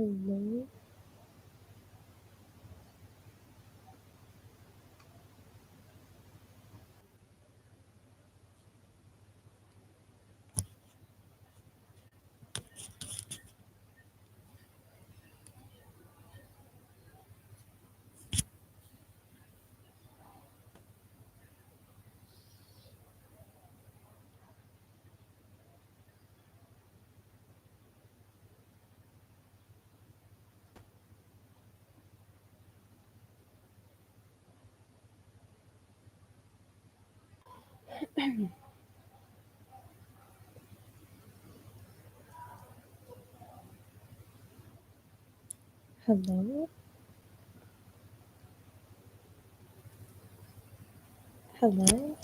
Hello, hello, hello.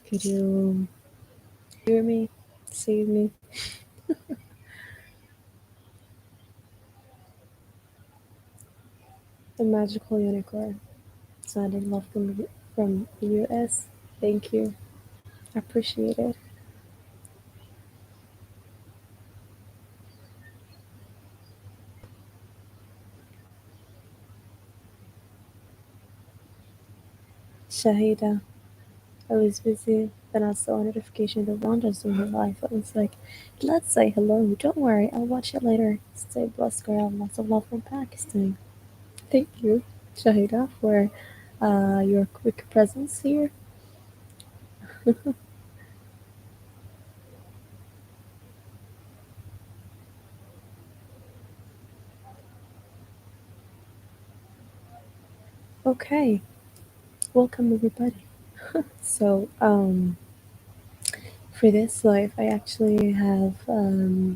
Could you hear me? See me? The magical unicorn. Sending love from the US. Thank you. Appreciate it. Shahida. I was busy. Then I saw a notification that Randa's doing her live. I was like, let's say hello. Don't worry, I'll watch it later. Stay blessed, girl. Lots of love from Pakistan. Thank you, Shahida, for your quick presence here. Okay, welcome everybody. So, for this life, I actually have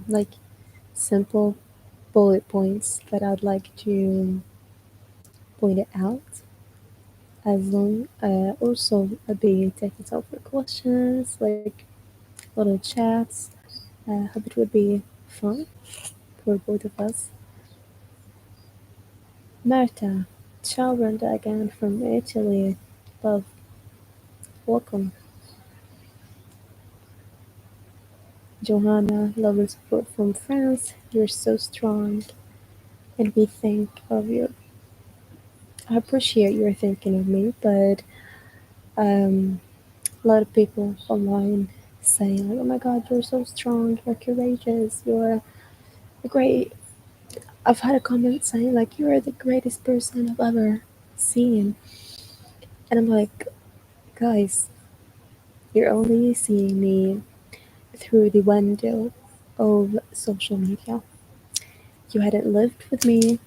like simple bullet points that I'd like to point it out. As long, also, I'll be taking some for questions, like little chats. Hope it would be fun for both of us. Marta, ciao Randa again from Italy. Love, welcome. Johanna, love and support from France. You're so strong, and we think of you. I appreciate your thinking of me, but um, a lot of people online saying like, "Oh my God, you're so strong, you're courageous, you're a great." I've had a comment saying like, "You're the greatest person I've ever seen," and I'm like, guys, you're only seeing me through the window of social media. You hadn't lived with me.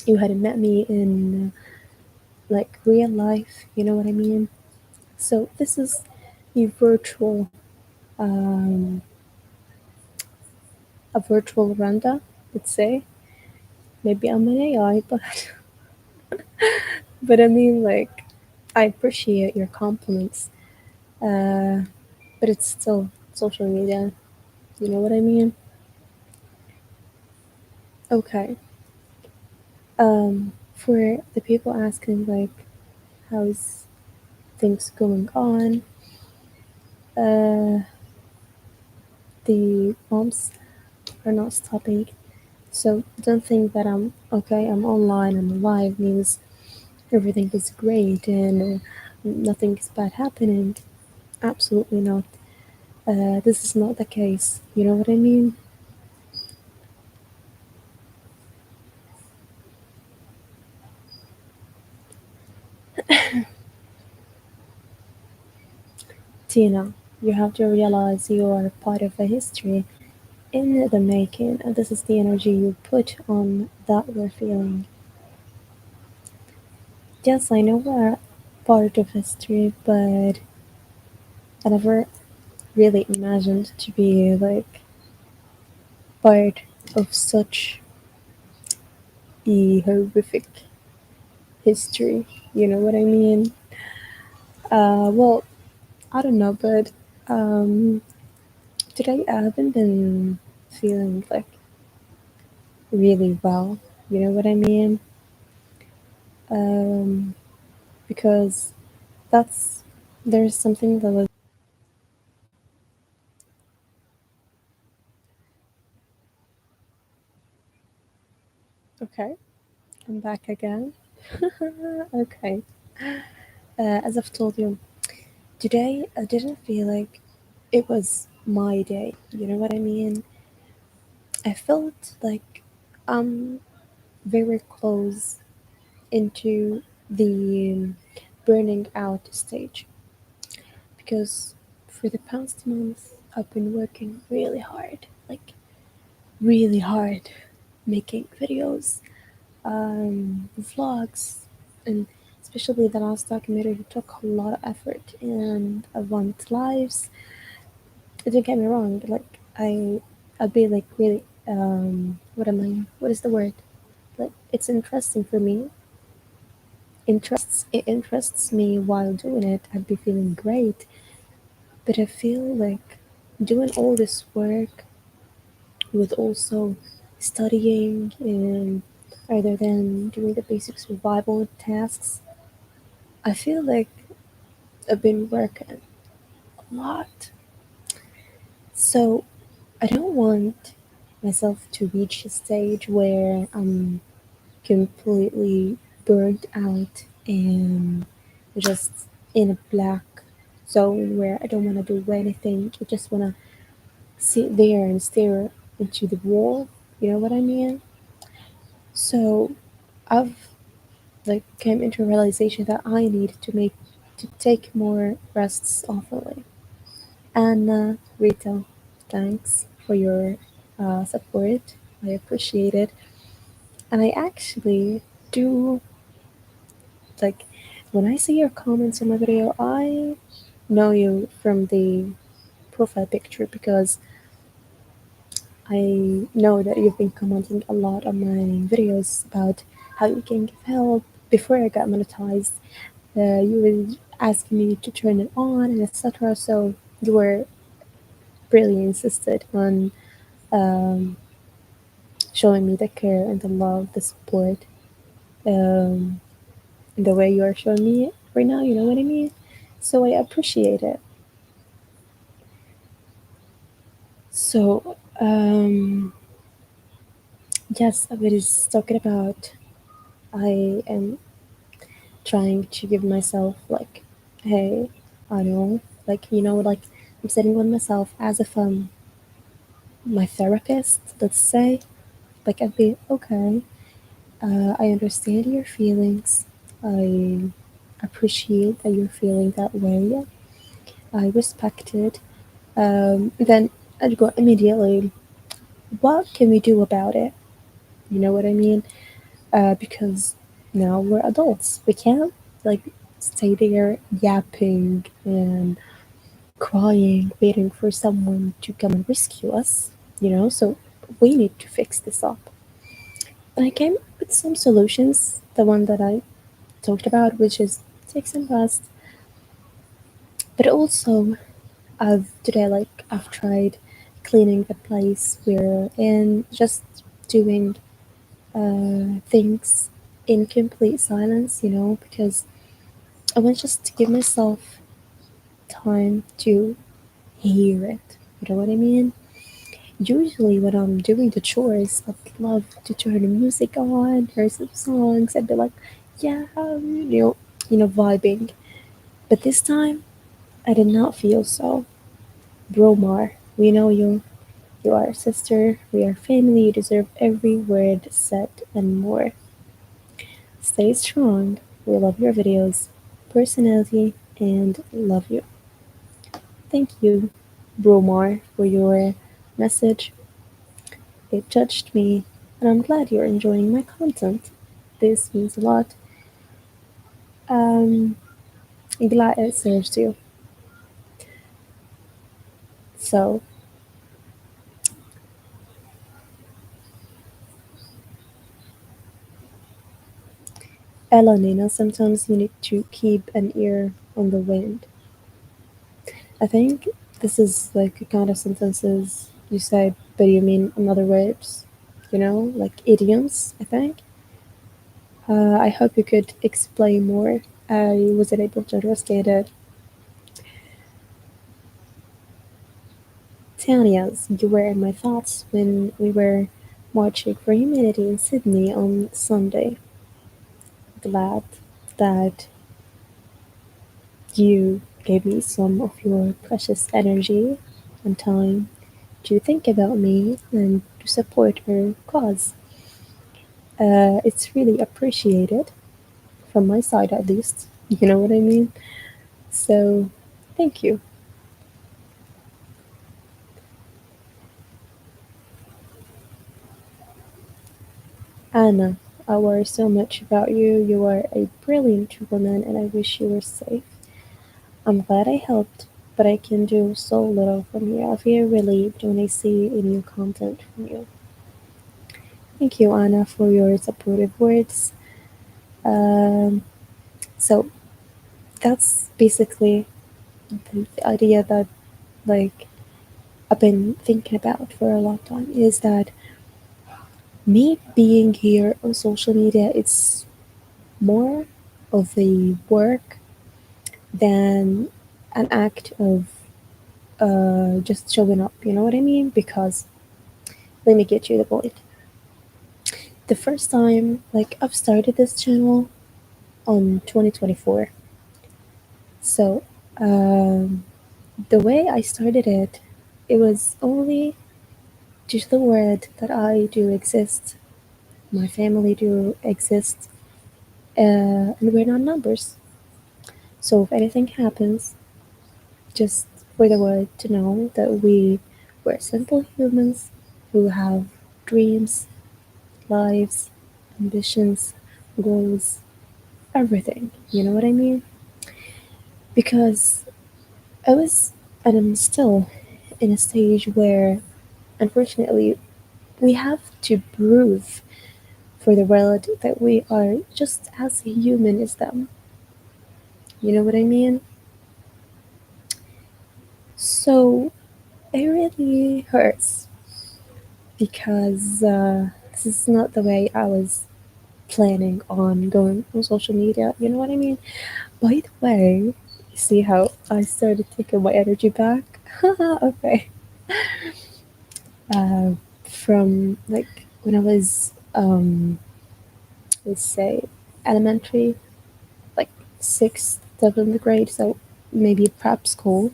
You hadn't met me in like real life. You know what I mean? So this is a um, virtual Randa, let's say. Maybe I'm an AI, but but I mean like I appreciate your compliments, uh, but it's still social media. You know what I mean? Okay. For the people asking like, how's things going on? Uh, the bombs are not stopping. So don't think that I'm okay. I'm online. I'm alive means everything is great and nothing is bad happening. Absolutely not. This is not the case. You know what I mean? Tina, you have to realize you are part of a history in the making, and this is the energy you put on that we're feeling. Yes, I know we're part of history, but I never really imagined to be like part of such a horrific history. You know what I mean? Well, I don't know, but um, today I haven't been feeling like really well. You know what I mean? Um, because that's there's something that was Okay, I'm back again. Okay. As I've told you, today I didn't feel like it was my day. You know what I mean? I felt like I'm very close into the burning out stage because for the past month I've been working really hard, like really hard, making videos, vlogs, and especially the last documentary took a lot of effort and I want lives. Don't get me wrong, like I'd be like really what is the word? Like it's interesting for me. It interests me while doing it. I'd be feeling great. But I feel like doing all this work with also studying and rather than doing the basic survival tasks, I feel like I've been working a lot. So I don't want myself to reach a stage where I'm completely burnt out and just in a black zone where I don't want to do anything. I just want to sit there and stare into the wall. You know what I mean? So I've like came into a realization that I need to take more rests awfully. And Rita, thanks for your support. I appreciate it. And I actually do like when I see your comments on my video, I know you from the profile picture because I know that you've been commenting a lot on my videos about how you can give help. Before I got monetized, you were asking me to turn it on and etc. So you were really insisted on um, showing me the care and the love, the support, um, in the way you are showing me right now. You know what I mean? So I appreciate it. So yes, I was talking about I am trying to give myself like, hey, I know, like like I'm sitting with myself as if I'm my therapist. Let's say, like I'd be okay. I understand your feelings. I appreciate that you're feeling that way. I respect it. Then I'd go immediately. What can we do about it? You know what I mean? Because now we're adults. We can't like stay there yapping and crying, waiting for someone to come and rescue us. So we need to fix this up. And I came up with some solutions. The one that I talked about, which is take some rest, but also I've tried cleaning the place we're in, just doing things in complete silence, because I want just to give myself time to hear it. You know what I mean? Usually, when I'm doing the chores, I'd love to turn the music on, hear some songs, and be like, yeah, vibing. But this time, I did not feel so. Bromar, we know you. You are a sister, we are family, you deserve every word said and more. Stay strong. We love your videos, personality, and love you. Thank you, Bromar, for your message. It touched me, and I'm glad you're enjoying my content. This means a lot. Um, I'm glad it serves you. So, Elanina, sometimes you need to keep an ear on the wind. I think this is like a kind of sentences you say, but you mean in other words, like idioms, I think. I hope you could explain more. I wasn't able to understand it. Tania's, you were in my thoughts when we were marching for humanity in Sydney on Sunday. Glad that you gave me some of your precious energy and time to think about me and to support her cause. It's really appreciated from my side, at least. You know what I mean? So, thank you. Anna, I worry so much about you. You are a brilliant woman, and I wish you were safe. I'm glad I helped, but I can do so little from here. I feel relieved when I see new content from you. Thank you, Anna, for your supportive words. Um, so that's basically the idea that like I've been thinking about for a long time is that me being here on social media, it's more of a work than an act of just showing up. You know what I mean? Because let me get you the point. The first time, like, I've started this channel on 2024. So, um, the way I started it, it was only due to the word that I do exist, my family do exist, and we're not numbers. So if anything happens, just for the world to know that we're simple humans who have dreams, lives, ambitions, goals, everything. You know what I mean? Because I was, and I'm still in a stage where, unfortunately, we have to prove for the world that we are just as human as them. You know what I mean? So it really hurts because this is not the way I was planning on going on social media. You know what I mean? By the way, you see how I started taking my energy back? Okay. Uh, from like when I was, let's say, elementary, like sixth, seventh grade, so maybe prep school,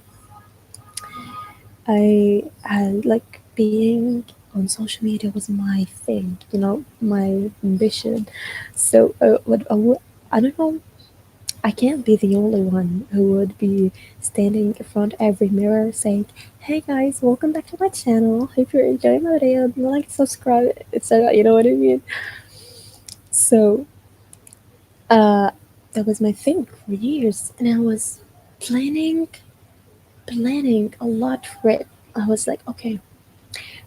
I had like being on social media was my thing, you know, my ambition. So I don't know. I can't be the only one who would be standing in front of every mirror saying, "Hey guys, welcome back to my channel. Hope you're enjoying my video. Like, subscribe, etc." You know what I mean? So, uh, that was my thing for years, and I was planning, planning a lot for it. I was like, okay,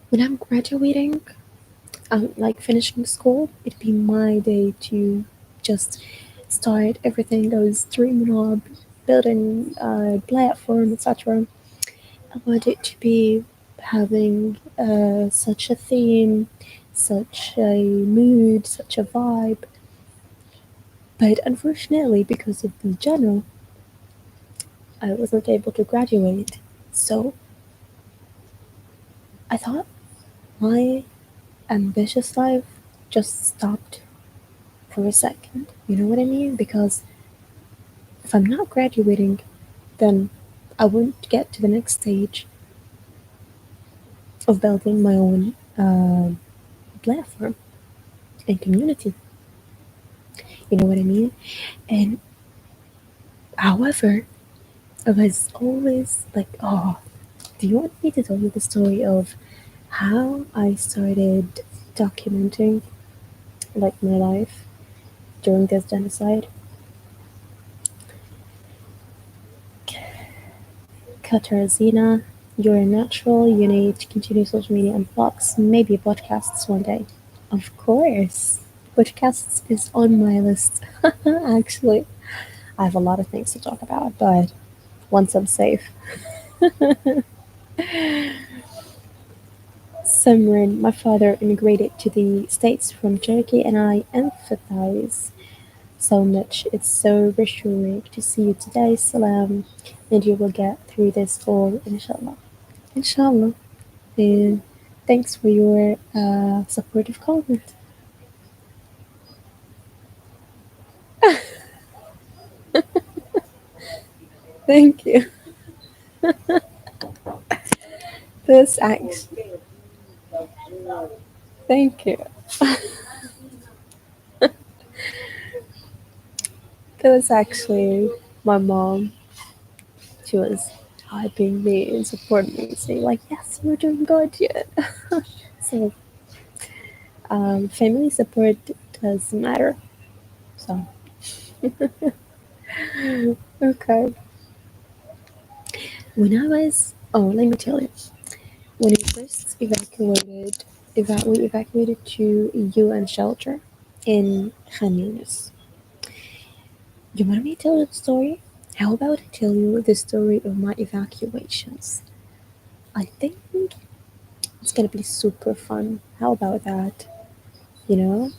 when I'm graduating, like finishing school, it'd be my day to just start everything I was dreaming of, building a platform, etc. I want it to be having such a theme, such a mood, such a vibe. But unfortunately, because of the general, I wasn't able to graduate. So I thought my ambitious life just stopped for a second. You know what I mean? Because if I'm not graduating, then I won't get to the next stage of building my own platform and community. You know what I mean? And however, I was always like, oh, do you want me to tell you the story of how I started documenting like my life during this genocide? Katarzyna, you're a natural, you need to continue social media and vlogs, maybe podcasts one day. Of course. Podcasts is on my list. Actually, I have a lot of things to talk about, but once I'm safe. Simran, my father immigrated to the States from Turkey, and I empathize so much. It's so reassuring to see you today, Salam, and you will get through this all, inshallah. Inshallah. Yeah. Thanks for your supportive comment. Thank you. This actually, thank you. That was actually my mom. She was hyping me and supporting me, saying like, "Yes, you're doing good yet." So, family support does matter. So, okay. When I was, oh, let me tell you, when we first we evacuated to a UN shelter in Khan Yunis. You want me to tell you the story? How about I tell you the story of my evacuations? I think it's gonna be super fun. How about that? You know?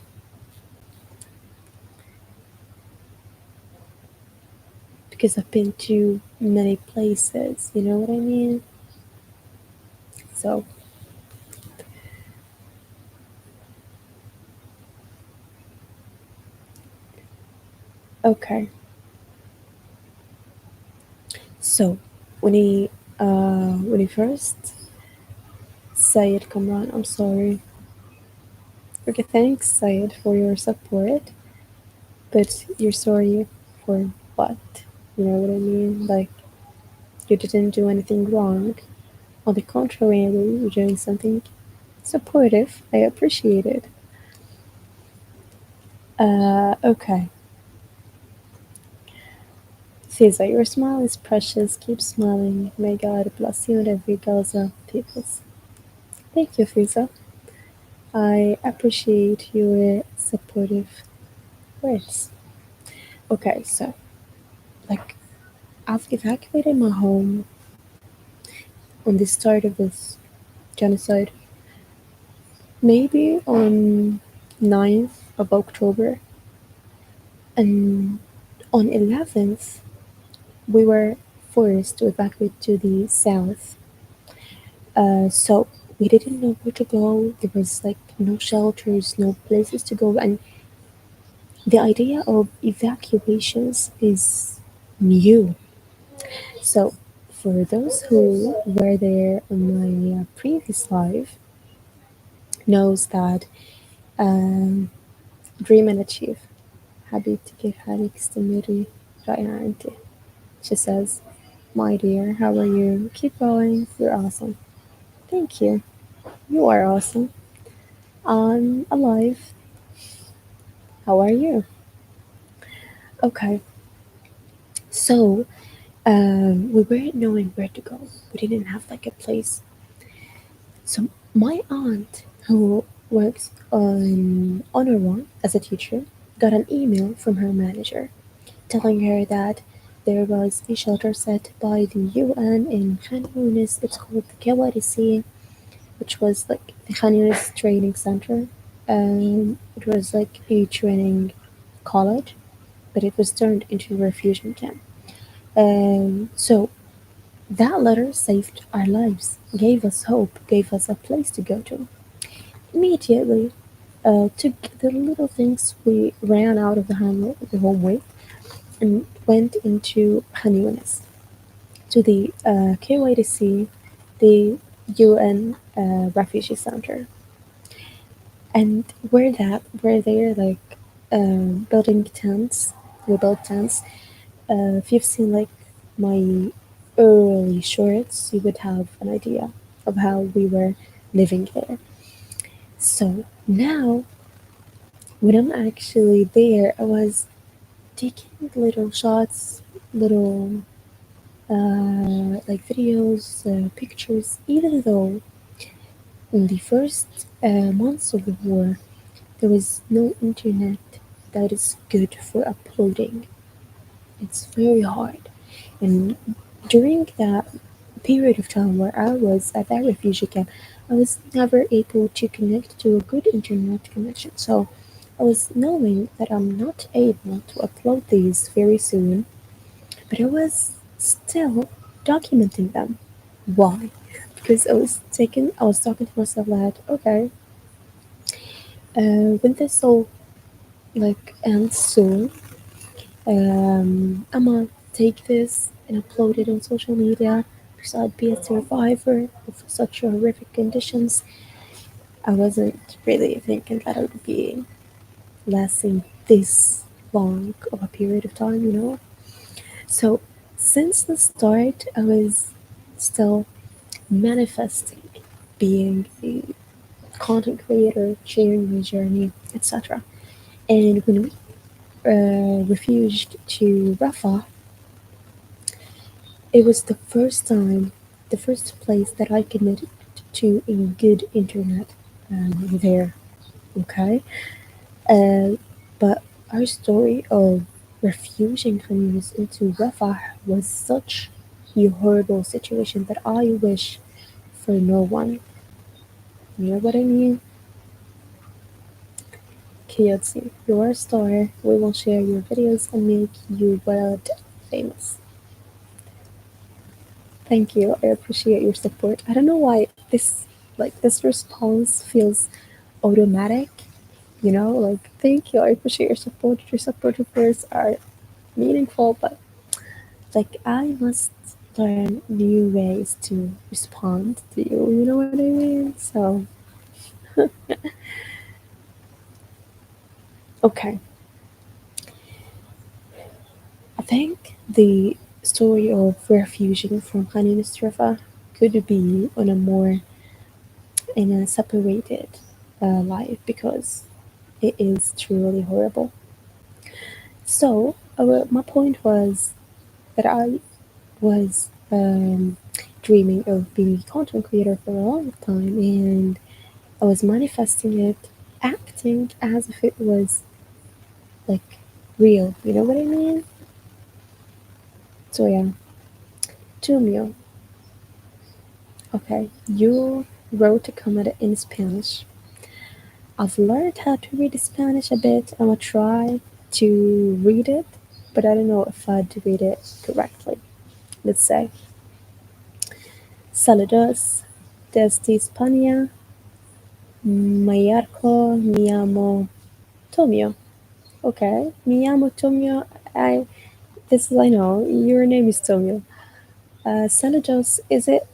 Because I've been to many places, you know what I mean? So, okay. So, when he, when he first Sayed Kamran, I'm sorry. Okay, thanks, Sayed, for your support. But you're sorry for what? You know what I mean? Like, you didn't do anything wrong. On the contrary, you're doing something supportive. I appreciate it. Okay. Fiza, your smile is precious. Keep smiling. May God bless you and every Gaza peoples. Thank you, Fiza. I appreciate your supportive words. Okay, so, like, I've evacuated my home on the start of this genocide, maybe on 9th of October, and on 11th, we were forced to evacuate to the south. So we didn't know where to go. There was like no shelters, no places to go, and the idea of evacuations is new. So for those who were there on my previous life, knows that um, dream and achieve. حبيبتي كيف حالك استمري رائعة أنت. She says, my dear, how are you? Keep going. You're awesome. Thank you. You are awesome. I'm alive. How are you? Okay. So, we weren't knowing where to go. We didn't have like a place. So my aunt, who works on UNRWA as a teacher, got an email from her manager telling her that there was a shelter set by the UN in Khan Yunis. It's called the KYDC, which was like the Khan Yunis Training Center. It was like a training college, but it was turned into a refugee camp. So that letter saved our lives, gave us hope, gave us a place to go to. Immediately, took the little things we ran out of the home with and went into Khan Yunis to the KYDC, the UN refugee center, and we're there like building tents. We built tents. If you've seen like my early shorts, you would have an idea of how we were living there. So now, when I'm actually there, I was taking little shots, little like videos, pictures, even though in the first months of the war, there was no internet that is good for uploading. It's very hard. And during that period of time where I was at that refugee camp, I was never able to connect to a good internet connection. So I was knowing that I'm not able to upload these very soon, but I was still documenting them. Why? because I was talking to myself that okay, when this all like ends soon, I'ma take this and upload it on social media because I'd be a survivor of such horrific conditions. I wasn't really thinking that I would be lasting this long of a period of time, you know? So, since the start, I was still manifesting being a content creator, sharing my journey, etc. And when we refuged to Rafah, it was the first time, the first place that I committed to a good internet there. Okay, uh, but our story of refuging Khamis into Rafah was such a horrible situation that I wish for no one. You know what I mean? Kyotsi, you're a star. We will share your videos and make you world famous. Thank you. I appreciate your support. I don't know why this response feels automatic. You know, like thank you. I appreciate your support. Your supportive words are meaningful, but like I must learn new ways to respond to you. You know what I mean? So okay, I think the story of refuging from Khan Yunis could be on a more in a separated life because it is truly horrible. So, my point was that I was dreaming of being a content creator for a long time and I was manifesting it, acting as if it was like real. You know what I mean? So, yeah, Tumio. Okay, you wrote a comment in Spanish. I've learned how to read Spanish a bit. I'm gonna try to read it, but I don't know if I'd read it correctly. Let's say, saludos desde España, Mallorca, me llamo Tomio. Okay, me llamo Tomio. I know, your name is Tomio. Saludos, is it?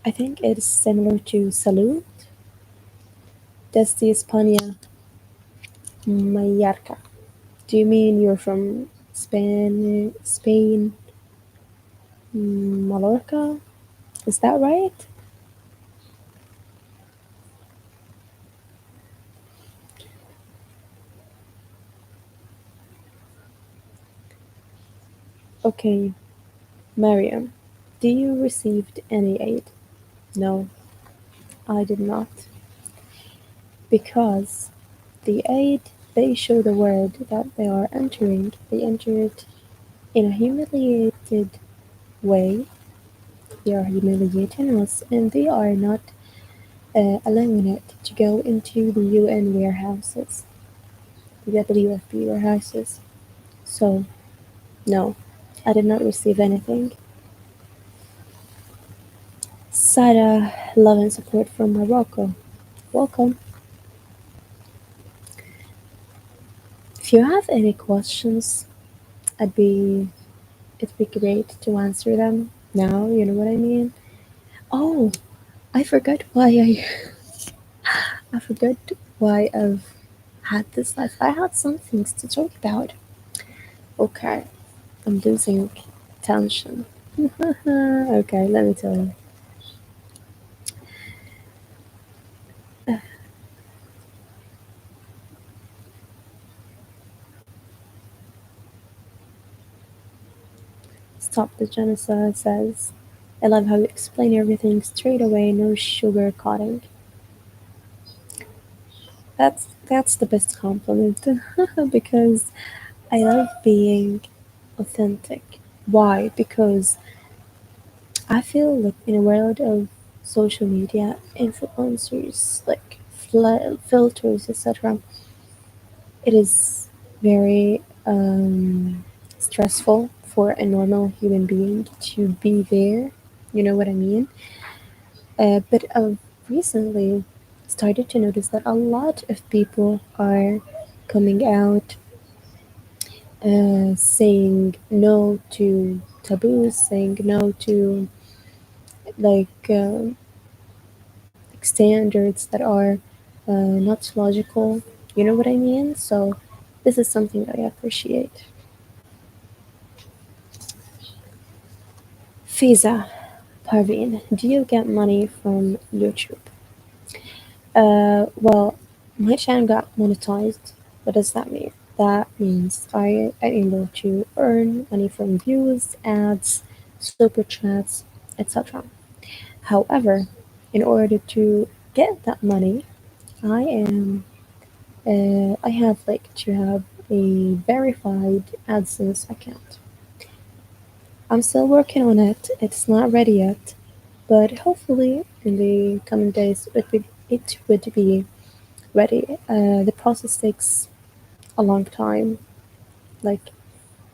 I think it's similar to salud. Desde España, Mallorca. Do you mean you're from Spain, Mallorca? Is that right? Okay, Mariam, do you received any aid? No, I did not. Because the aid they show the world that they are entering, they enter it in a humiliated way. They are humiliating us and they are not allowing it to go into the UN warehouses, the WFP warehouses. So, no, I did not receive anything. Sarah, love and support from Morocco. Welcome. If you have any questions, I'd be it'd be great to answer them now, you know what I mean? Oh, I forgot why I forgot why I've had this life. I had some things to talk about. Okay, I'm losing tension. Okay, let me tell you. Stop the genocide says. I love how you explain everything straight away, no sugar coating. That's the best compliment because I love being authentic. Why? Because I feel like in a world of social media influencers, like filters, etc., it is very stressful for a normal human being to be there. You know what I mean? But recently started to notice that a lot of people are coming out saying no to taboos, saying no to like standards that are not logical. You know what I mean? So this is something I appreciate. Fiza, Parveen, do you get money from YouTube? Well, my channel got monetized. What does that mean? That means I am able to earn money from views, ads, super chats, etc. However, in order to get that money, I have like to have a verified AdSense account. I'm still working on it. It's not ready yet, but hopefully in the coming days it would be ready. The process takes a long time. Like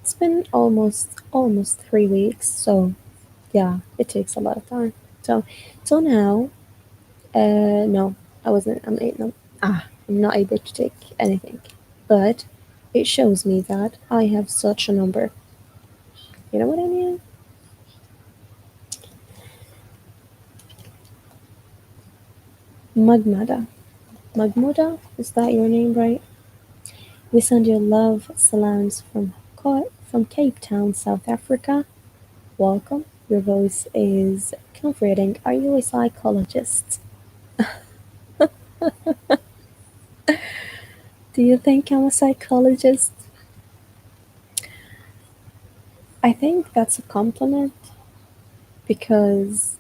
it's been almost 3 weeks, so yeah, it takes a lot of time. So till now, no, I wasn't. No, I'm not able to take anything, but it shows me that I have such a number. You know what I mean? Magmada. Magmuda, is that your name, right? We send you love salams from Cape Town, South Africa. Welcome. Your voice is comforting. Are you a psychologist? Do you think I'm a psychologist? I think that's a compliment because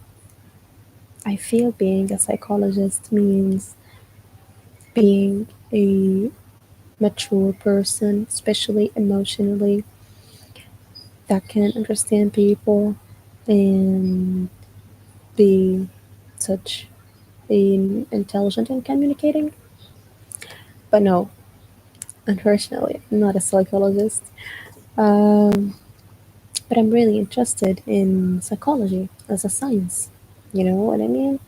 I feel being a psychologist means being a mature person, especially emotionally, that can understand people and be such intelligent in communicating. But no, unfortunately, I'm not a psychologist. Um, but I'm really interested in psychology as a science. You know what I mean?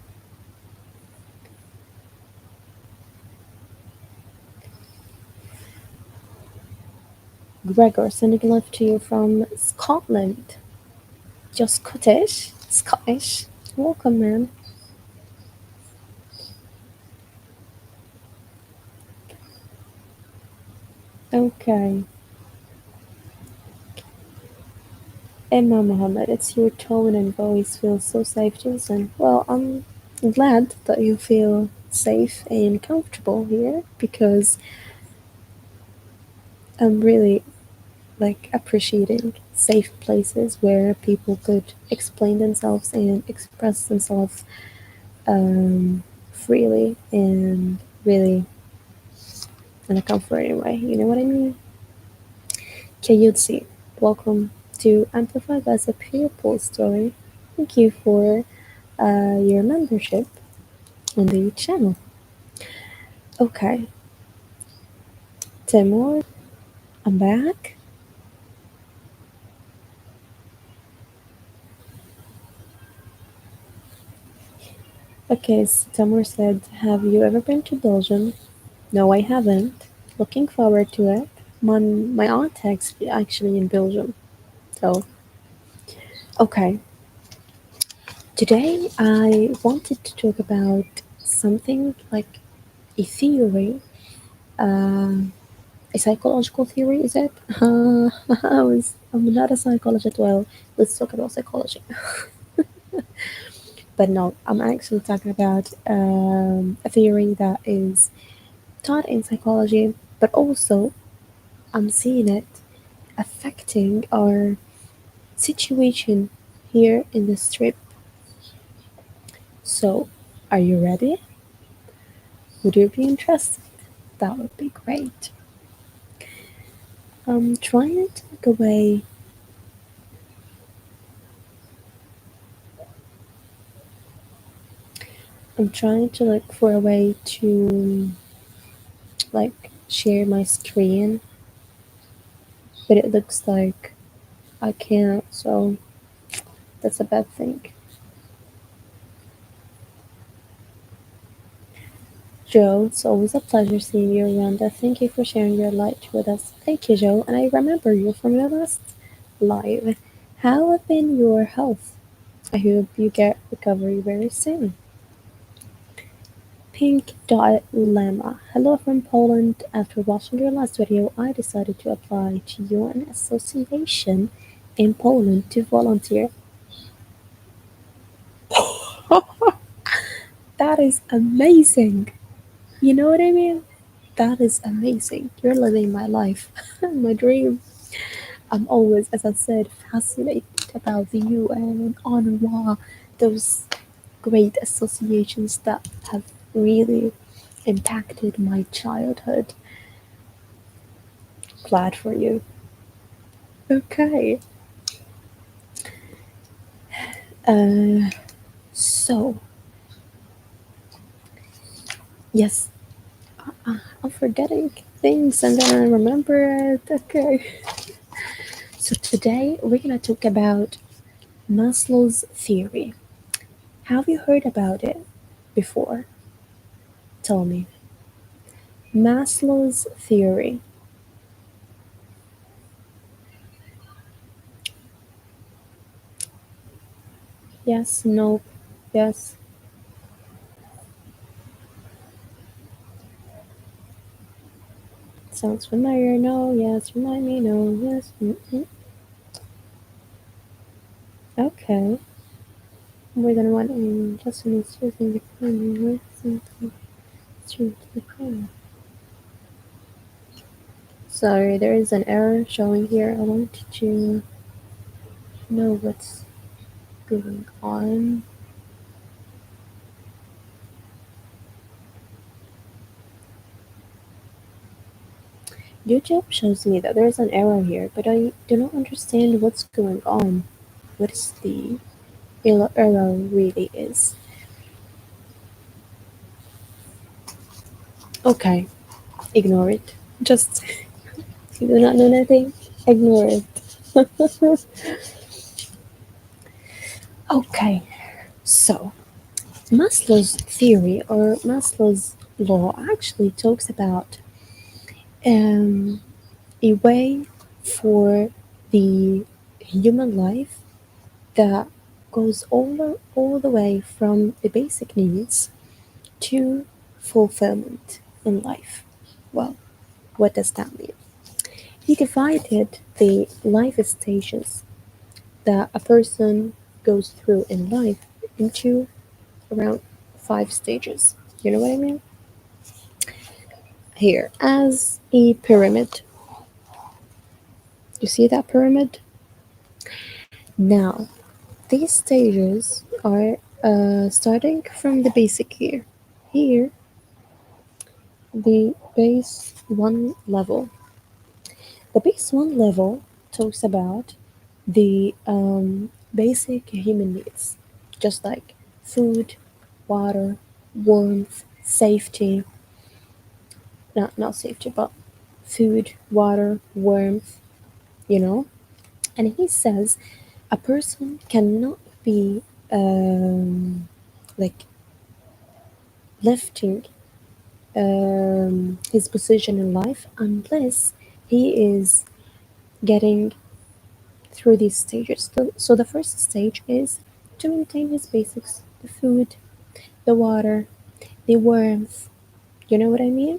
Gregor, sending love to you from Scotland. You're Scottish? Scottish? Welcome, man. Okay. Emma Mohammed, it's your tone and voice feels so safe to listen. Well, I'm glad that you feel safe and comfortable here because I'm really like appreciating safe places where people could explain themselves and express themselves um, freely and really in a comforting way. You know what I mean? Kayutsi, welcome to Amplify Gaza Pupil Story. Thank you for your membership on the channel. Okay, Timur, I'm back. Okay, so Timur said, have you ever been to Belgium? No, I haven't. Looking forward to it. My aunt actually in Belgium. So, okay. Today I wanted to talk about something like a theory, uh, a psychological theory, is it? I'm not a psychologist. Well, let's talk about psychology. But no, I'm actually talking about a theory that is taught in psychology, but also I'm seeing it affecting our situation here in the strip. So, are you ready? Would you be interested? That would be great. I'm trying to look away. I'm trying to look for a way to like share my screen, but it looks like I can't, so that's a bad thing. Joe, it's always a pleasure seeing you, Randa. Thank you for sharing your light with us. Thank you, Joe. And I remember you from your last live. How have been your health? I hope you get recovery very soon. Pink Dilemma. Hello from Poland. After watching your last video, I decided to apply to UN association in Poland to volunteer. That is amazing. You know what I mean? That is amazing. You're living my life, my dream. I'm always, as I said, fascinated about the UN, UNRWA, those great associations that have really impacted my childhood. Glad for you. Okay. Uh, so, yes, I'm forgetting things and then I remember it. Okay. So, today we're going to talk about Maslow's theory. Have you heard about it before? Tell me. Maslow's theory. Yes, no, yes. Sounds familiar, no, yes. Remind me, no, yes. Okay. More than one aim, just when it's choosing the primary with something true to the primary. Sorry, there is an error showing here. I want to know what's going on. YouTube shows me that there's an error here, but I do not understand what's going on. What is the error really is? Okay, ignore it. Just you do not know nothing. Ignore it. Okay, so Maslow's theory or Maslow's law actually talks about um, a way for the human life that goes all the way from the basic needs to fulfillment in life. Well, what does that mean? He divided the life stages that a person goes through in life into around 5 stages. You know what I mean? Here, as a pyramid. You see that pyramid? Now, these stages are starting from the basic here. Here, the base one level. The base one level talks about the basic human needs, just like food, water, warmth, safety. Not safety, but food, water, warmth. You know. And he says a person cannot be like lifting his position in life unless he is getting through these stages. So the first stage is to maintain his basics: the food, the water, the warmth. You know what I mean?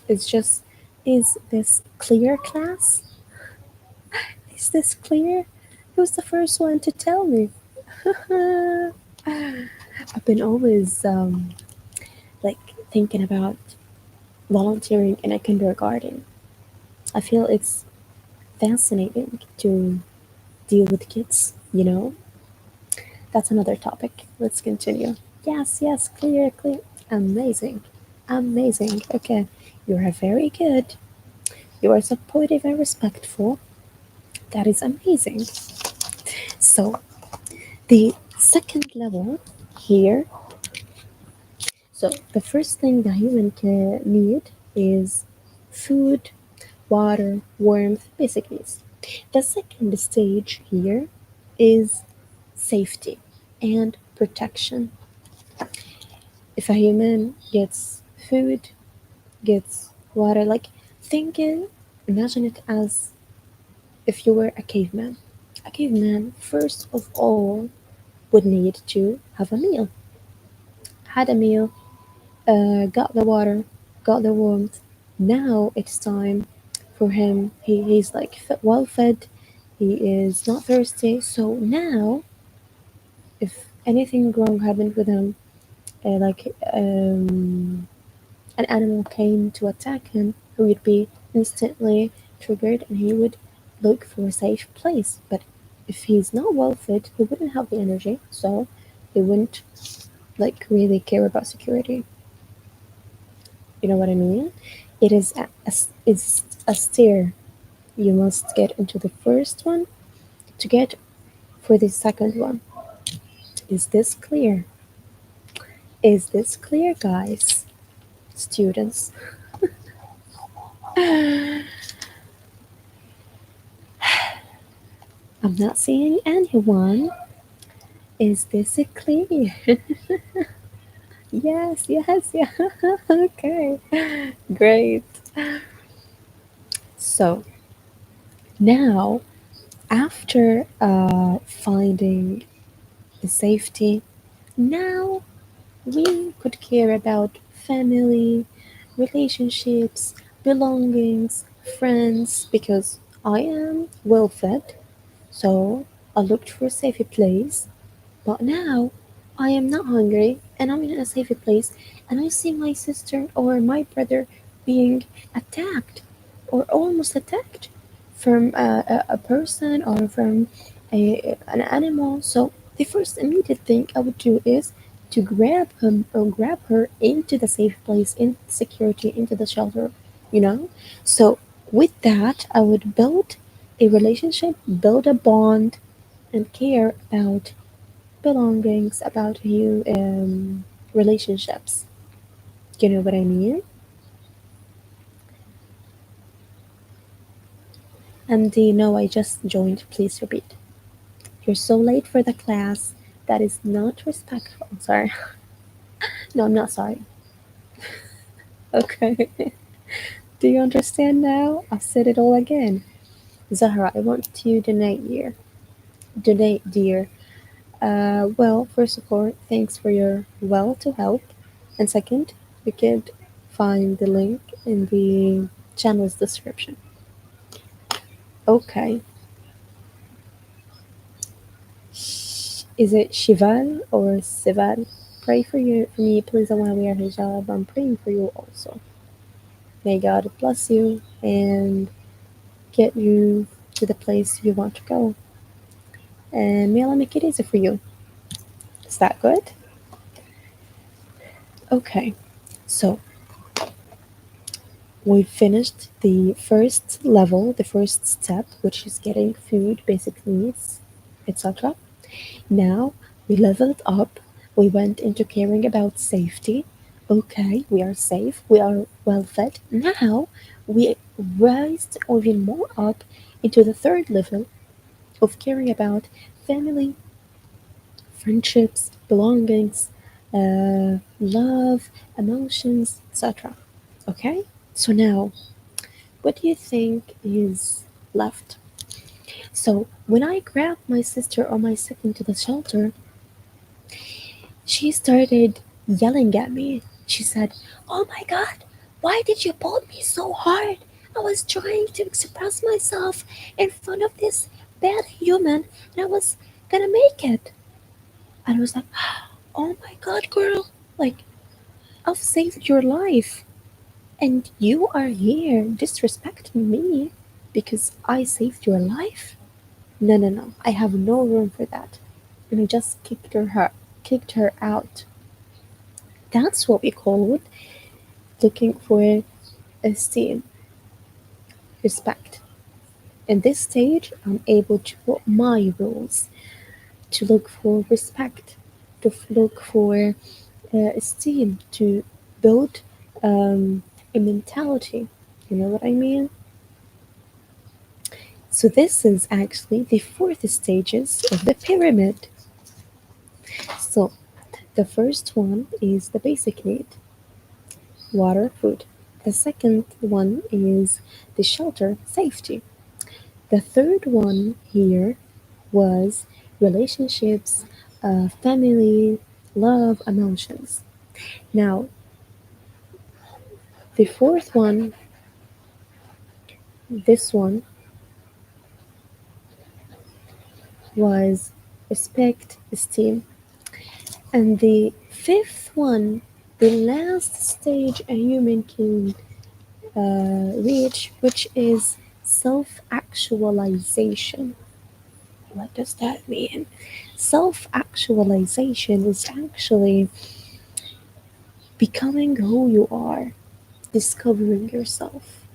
It's just, is this clear, class? Is this clear? Who's the first one to tell me? I've been always like thinking about volunteering in a kindergarten. I feel it's fascinating to deal with kids, you know? That's another topic. Let's continue. Yes, yes, clear, clear. Amazing. Amazing. Okay. You are very good. You are supportive and respectful. That is amazing. So, the second level here. So, the first thing the human can need is food, water, warmth, basic needs. The second stage here is safety and protection. If a human gets food, gets water. Like, think it, imagine it as if you were a caveman. A caveman, first of all, would need to have a meal. Had a meal, got the water, got the warmth. Now it's time for him. He's like well fed. He is not thirsty. So now, if anything wrong happened with him, like an animal came to attack him, he would be instantly triggered and he would look for a safe place. But if he's not well fed, he wouldn't have the energy, so he wouldn't like really care about security. You know what I mean? It is it's a stair. You must get into the first one to get for the second one. Is this clear? Is this clear, guys? Students. I'm not seeing anyone. Is this a clear? Yes, yes, yeah. Okay, great. So now, after finding the safety, now we could care about family, relationships, belongings, friends, because I am well fed, so I looked for a safer place. But now I am not hungry and I'm in a safer place, and I see my sister or my brother being attacked or almost attacked from a person or from an animal. So the first immediate thing I would do is to grab him or grab her into the safe place, in security, into the shelter, you know? So with that, I would build a relationship, build a bond, and care about belongings, about you relationships. You know what I mean? And do you know I just joined? Please repeat. You're so late for the class. That is not respectful. Sorry. No, I'm not sorry. Okay. Do you understand now? I've said it all again. Zahra, I want to donate here. Donate, dear. Well, first of all, thanks for your well to help. And second, you could find the link in the channel's description. Okay. Is it Shival or Sival? Pray for you for me, please. I want to wear hijab. I'm praying for you also. May God bless you and get you to the place you want to go. And may Allah make it easy for you. Is that good? Okay. So we finished the first level, the first step, which is getting food, basic needs, etc. Now we leveled up, we went into caring about safety. Okay, we are safe, we are well fed. Now we raised even more up into the third level of caring about family, friendships, belongings, love, emotions, etc. Okay, so now what do you think is left? So when I grabbed my sister or my sibling to the shelter, she started yelling at me. She said, "Oh my god, why did you pull me so hard? I was trying to express myself in front of this bad human and I was gonna make it." And I was like, "Oh my god, girl, like, I've saved your life and you are here disrespecting me because I saved your life? No, no, no, I have no room for that." And I just kicked her out. That's what we call looking for esteem, respect. In this stage, I'm able to put my rules, to look for respect, to look for esteem, to build a mentality. You know what I mean? So this is actually the fourth stages of the pyramid. So the first one is the basic need. water, food. The second one is the shelter, safety. The third one here was relationships, family, love, emotions. Now, the fourth one, this one, was respect, esteem. And the fifth one, the last stage a human can reach, which is self actualization. What does that mean? Self actualization is actually becoming who you are, discovering yourself,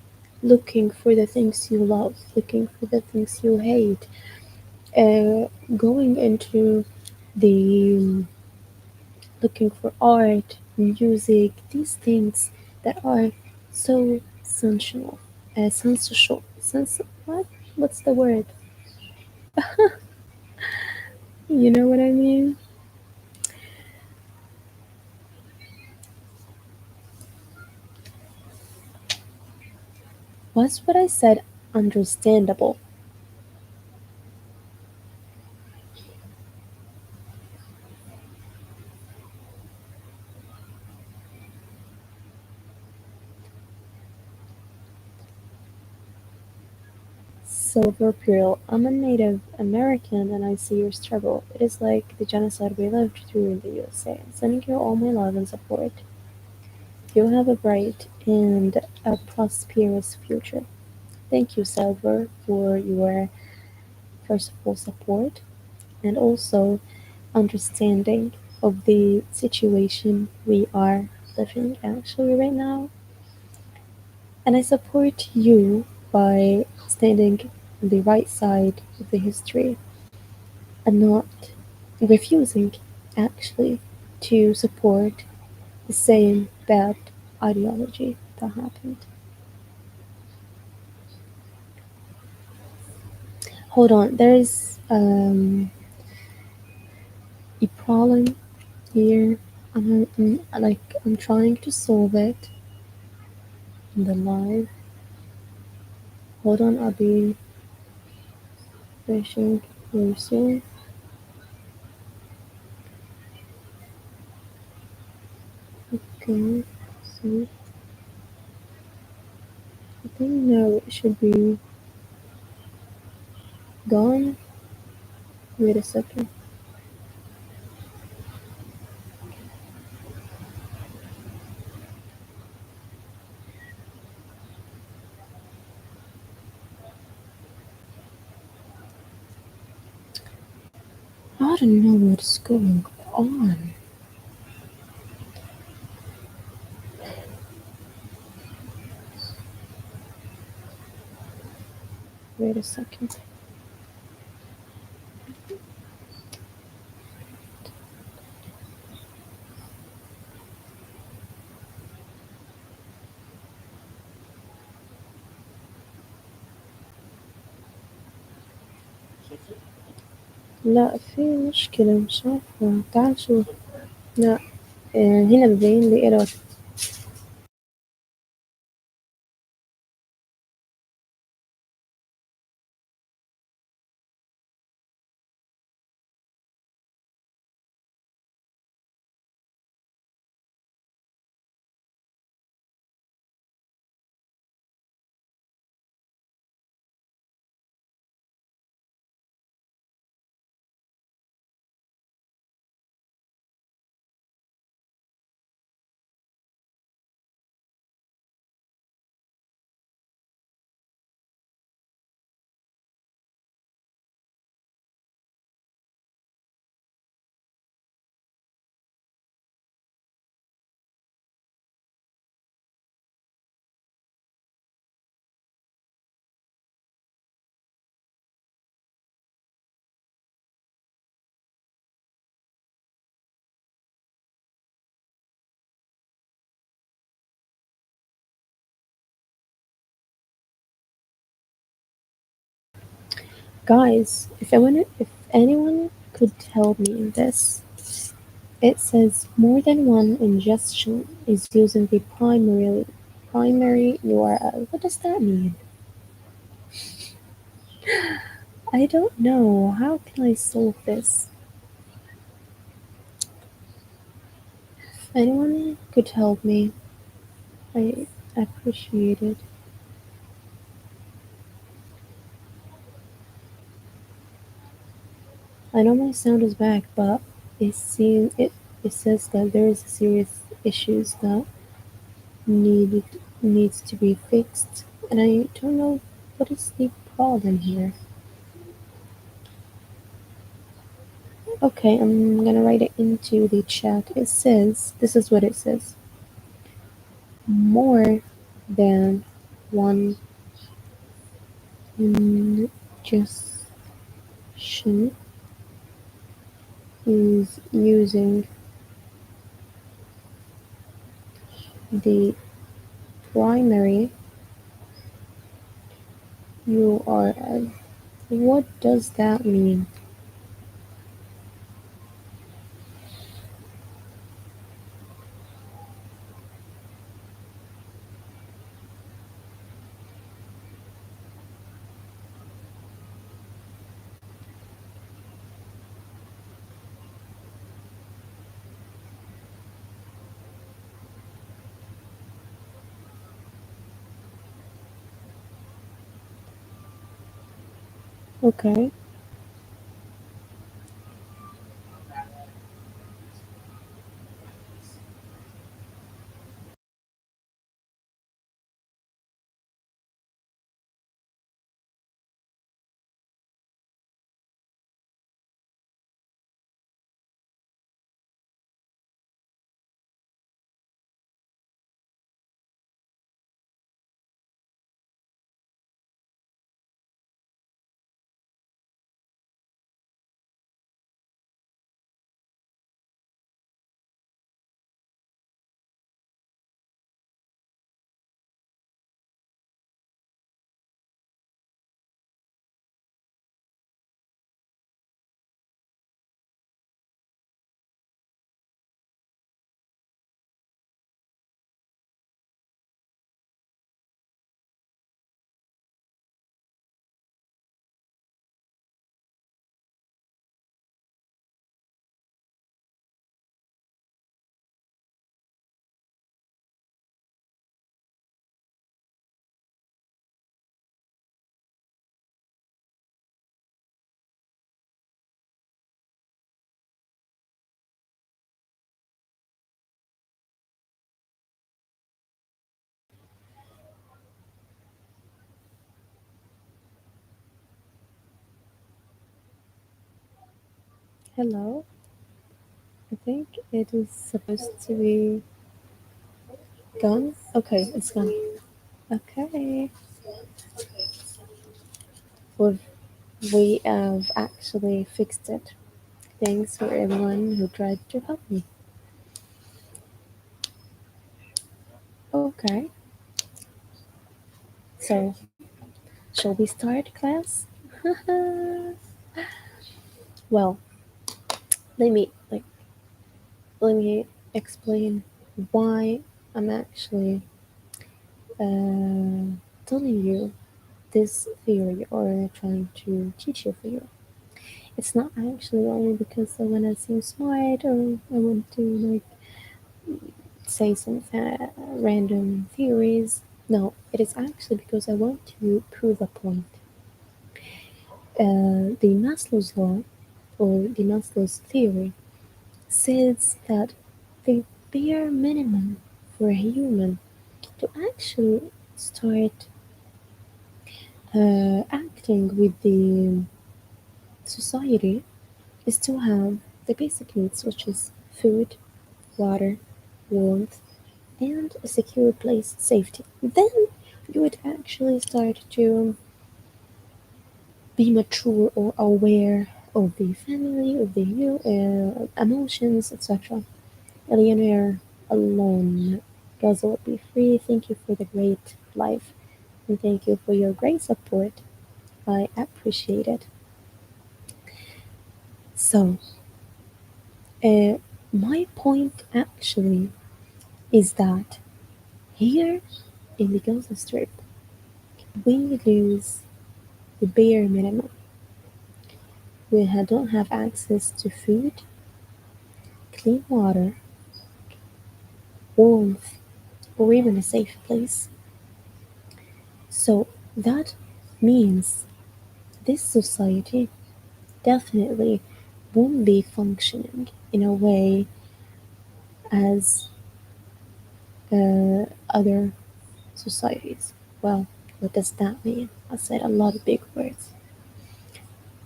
looking for the things you love, looking for the things you hate, going into the looking for art, music, these things that are so sensual, sensual, what? What's the word? You know what I mean? Was what I said understandable? Silver Pearl, I'm a Native American and I see your struggle. It is like the genocide we lived through in the USA. Sending you all my love and support. You have a bright and a prosperous future. Thank you, Silver, for your first of all support and also understanding of the situation we are living actually right now. And I support you by standing on the right side of the history and not refusing actually to support the same bad ideology that happened. Hold on, there's a problem here. I'm trying to solve it in the live. Hold on, I'll be finishing very soon. Okay, so I think now it should be gone. Wait a second. I don't know what's going on. Wait a second. لا في مشكلة مش عارفة تعال شوف لا هنا ببين لي ايرور guys if anyone could help me in this It says more than one ingestion is using the primary URL. What does that mean? I don't know. How can I solve this? If anyone could help me, I appreciate it. I know my sound is back, but it says that there is serious issues that needed needs to be fixed, and I don't know what is the problem here. Okay, I'm gonna write it into the chat. It says this is what it says: more than one ingestion is using the primary URL. What does that mean? Okay, hello. I think it is supposed to be gone. Okay, it's gone. Okay, we've, we have actually fixed it. Thanks for everyone who tried to help me. Okay, so shall we start class? Well, let me like let me explain why I'm actually telling you this theory or trying to teach you theory. It's not actually only because I want to seem smart or I want to like say some random theories. No, it is actually because I want to prove a point. The Maslow's law or the Maslow's theory says that the bare minimum for a human to actually start acting with the society is to have the basic needs, which is food, water, warmth, and a secure place, safety. Then you would actually start to be mature or aware of the family, of the emotions, etc. Millionaire alone. Gaza would be free. Thank you for the great life, and thank you for your great support. I appreciate it. So, My point actually is that here in the Gaza Strip, we lose the bare minimum. Don't have access to food, clean water, warmth, or even a safe place. So that means this society definitely won't be functioning in a way as other societies. Well, what does that mean? I said a lot of big words.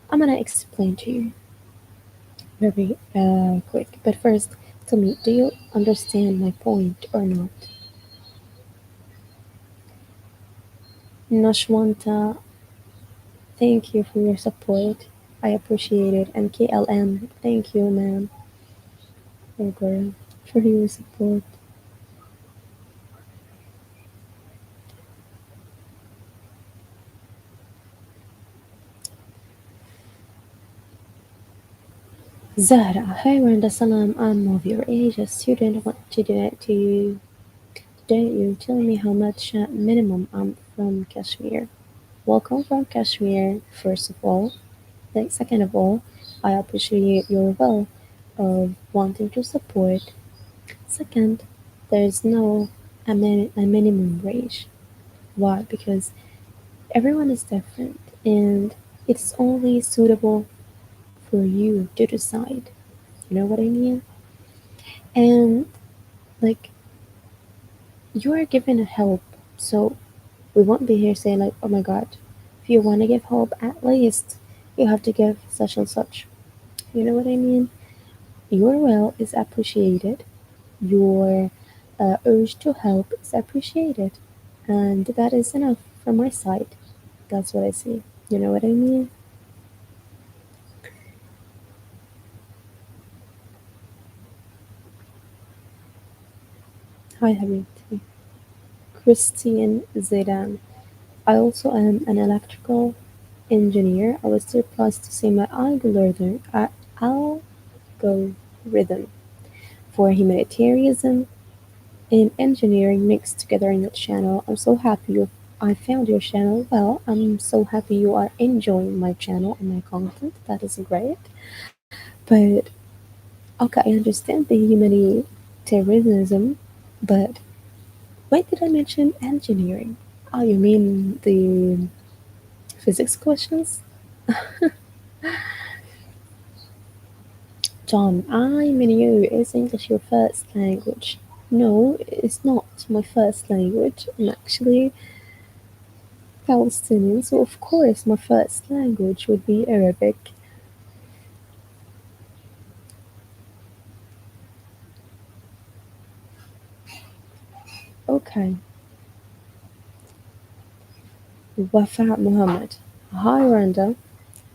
I'm gonna explain to you very quick. But first, tell me, do you understand my point or not? Nashwanta, thank you for your support. I appreciate it. And KLM, thank you, man, or girl, for your support. Zahra, hi Randa Salam, I'm of your age, a student. Want to donate to you. Don't you tell me how much minimum I'm from Kashmir. Welcome from Kashmir, first of all. Then, second of all, I appreciate your will of wanting to support. Second, there's no a minimum wage. Why? Because everyone is different and it's only suitable for you to decide. You know what I mean? And like you are given a help, so we won't be here saying like, oh my god, if you want to give help, at least you have to give such and such. You know what I mean? Your will is appreciated. Your urge to help is appreciated, and that is enough from my side. That's what I see. You know what I mean? Hi, Habibti. Christian Zedan. I also am an electrical engineer. I was surprised to see my algorithm for humanitarianism and engineering mixed together in the channel. I'm so happy I found your channel. Well, I'm so happy you are enjoying my channel and my content. That is great. But okay, I understand the humanitarianism, but why did I mention engineering? Oh, you mean the physics questions? John, I mean you. Is English your first language? No, it's not my first language. I'm actually Palestinian, so of course my first language would be Arabic. Okay, Wafa Muhammad. Hi Randa,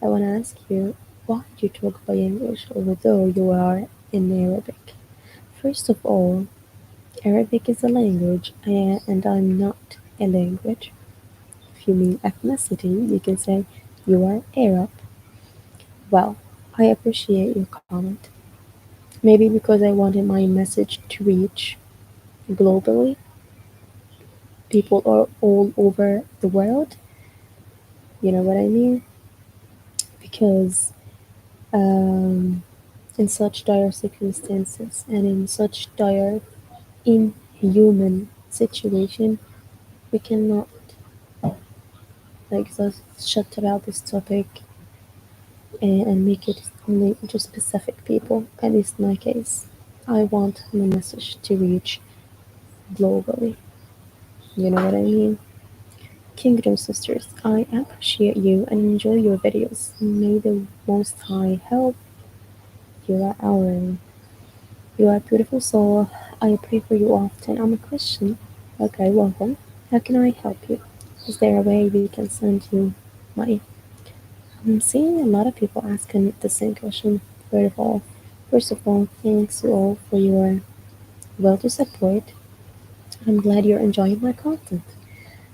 I want to ask you, why do you talk by English although you are in Arabic? First of all, Arabic is a language and I'm not a language. If you mean ethnicity, you can say you are Arab. Well, I appreciate your comment. Maybe because I wanted my message to reach globally, people are all over the world. You know what I mean? Because um, in such dire circumstances and in such dire inhuman situation, we cannot like just shut about this topic and make it only to specific people. At least in my case, I want my message to reach globally. You know what I mean? Kingdom sisters, I appreciate you and enjoy your videos. May the Most High help you are our you are a beautiful soul. I pray for you often. I'm a Christian. Okay, welcome. How can I help you? Is there a way we can send you money? I'm seeing a lot of people asking the same question. First of all, thanks you all for your well to support. I'm glad you're enjoying my content.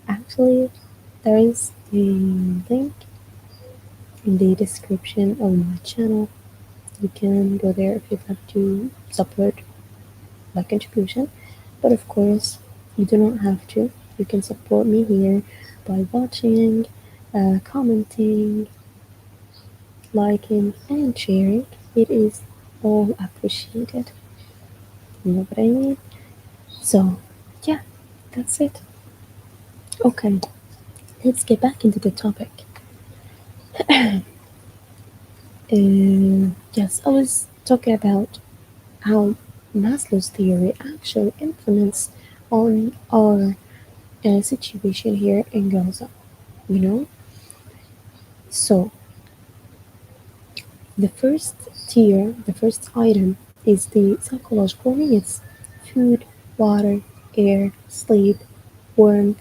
Actually, there is a link in the description of my channel. You can go there if you'd like to support my contribution, but of course, you do not have to. You can support me here by watching, commenting, liking, and sharing. It is all appreciated. You know what I mean? So, yeah, that's it. Okay, let's get back into the topic. Yes, I was talking about how Maslow's theory actually influenced on our situation here in Gaza. You know, so the first the first item is the psychological needs: food, water, air, sleep, warmth,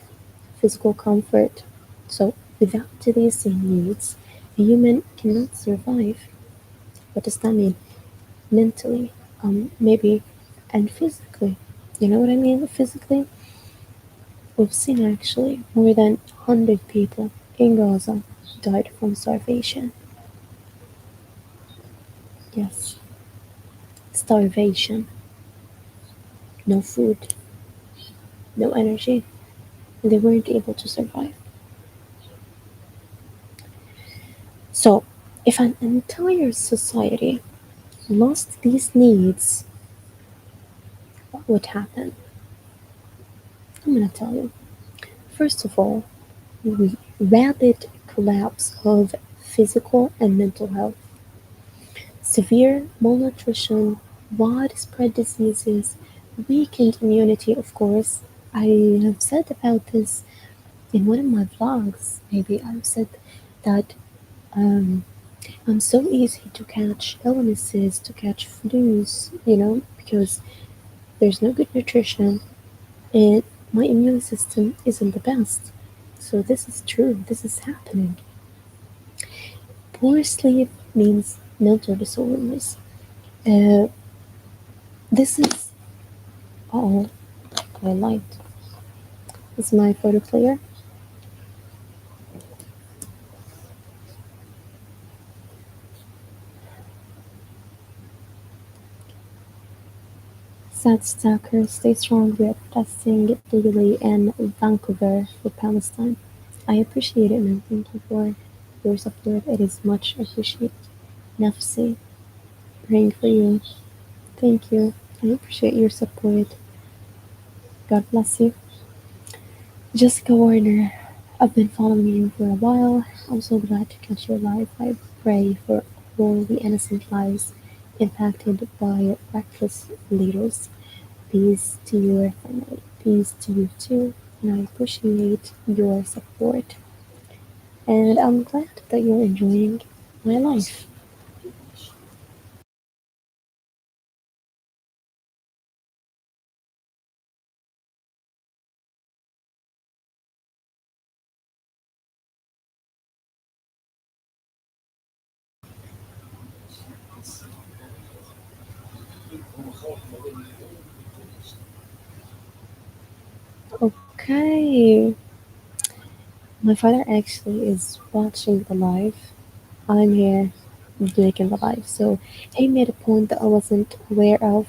physical comfort. So without these needs, a human cannot survive. What does that mean? Mentally, maybe, and physically. You know what I mean? Physically, we've seen actually more than 100 people in Gaza died from starvation. Yes, starvation, no food, no energy. They weren't able to survive. So, if an entire society lost these needs, what would happen? I'm gonna tell you. First of all, rapid collapse of physical and mental health, severe malnutrition, widespread diseases, weakened immunity, of course. I have said about this in one of my vlogs. Maybe I've said that um, I'm so easy to catch illnesses, to catch flus, because there's no good nutrition and my immune system isn't the best. So this is true. This is happening. Poor sleep means mental disorders. Uh, this is all I liked. Is my photo player? Sad Stalker, stay strong. We are protesting daily in Vancouver for Palestine. I appreciate it, man. Thank you for your support. It is much appreciated. Nafsi, praying for you. Thank you. I appreciate your support. God bless you. Jessica Warner, I've been following you for a while. I'm so glad to catch your live. I pray for all the innocent lives impacted by reckless leaders. Peace to your family. Peace to you too. And I appreciate your support. And I'm glad that you're enjoying my life. Okay. My father actually is watching the live. I'm here making the live. So he made a point that I wasn't aware of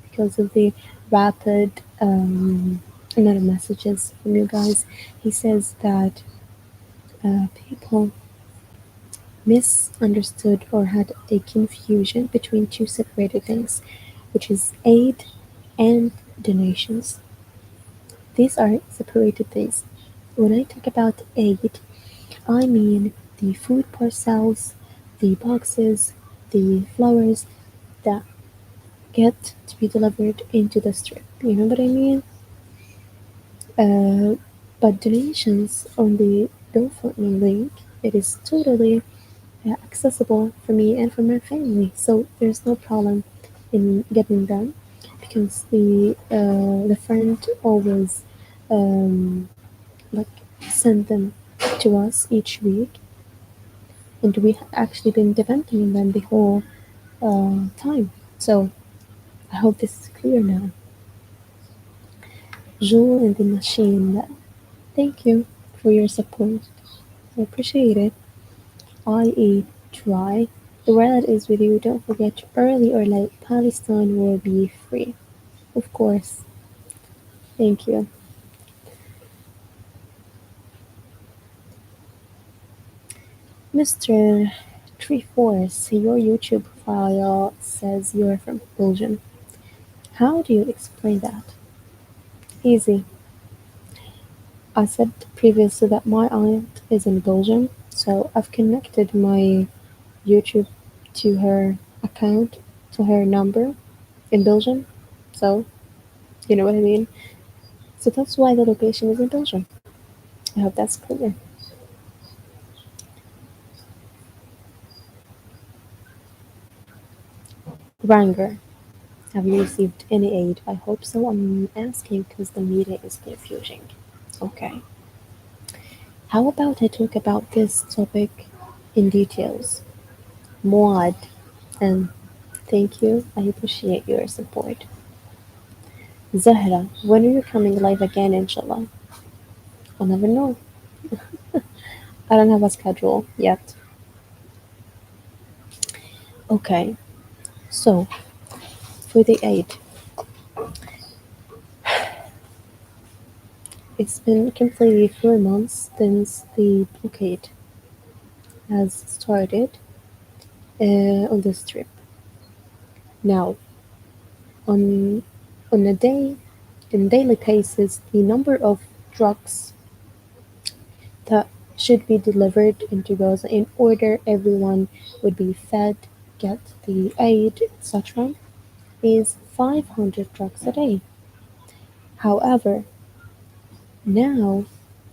because of the rapid amount of messages from you guys. He says that people misunderstood or had a confusion between two separated things, which is aid and donations. These are separated things. When I talk about aid, I mean the food parcels, the boxes, the flowers that get to be delivered into the strip. You know what I mean? Uh, but donations on the GoFundMe link, it is totally accessible for me and for my family. So there's no problem in getting them because the friend always um, like send them to us each week, and we have actually been depending on them the whole time. So I hope this is clear now. Jewel in the machine. Thank you for your support. I appreciate it. I eat dry. The world is with you. Don't forget, early or late, Palestine will be free. Of course. Thank you. Mr. Treeforce, your YouTube profile says you're from Belgium. How do you explain that? Easy. I said previously that my aunt is in Belgium, so I've connected my YouTube to her account, to her number in Belgium. So, you know what I mean? So that's why the location is in Belgium. I hope that's clear. Ranger, have you received any aid? I hope so. I'm asking because the media is confusing. Okay. How about I talk about this topic in details? Muad, and thank you. I appreciate your support. Zahra, when are you coming live again, inshallah? I'll never know. I don't have a schedule yet. Okay, so for the aid, it's been completely 4 months since the blockade has started on this trip. Now, on on a daily basis, the number of trucks that should be delivered into Gaza in order everyone would be fed, get the aid, etc., is 500 trucks a day. However, now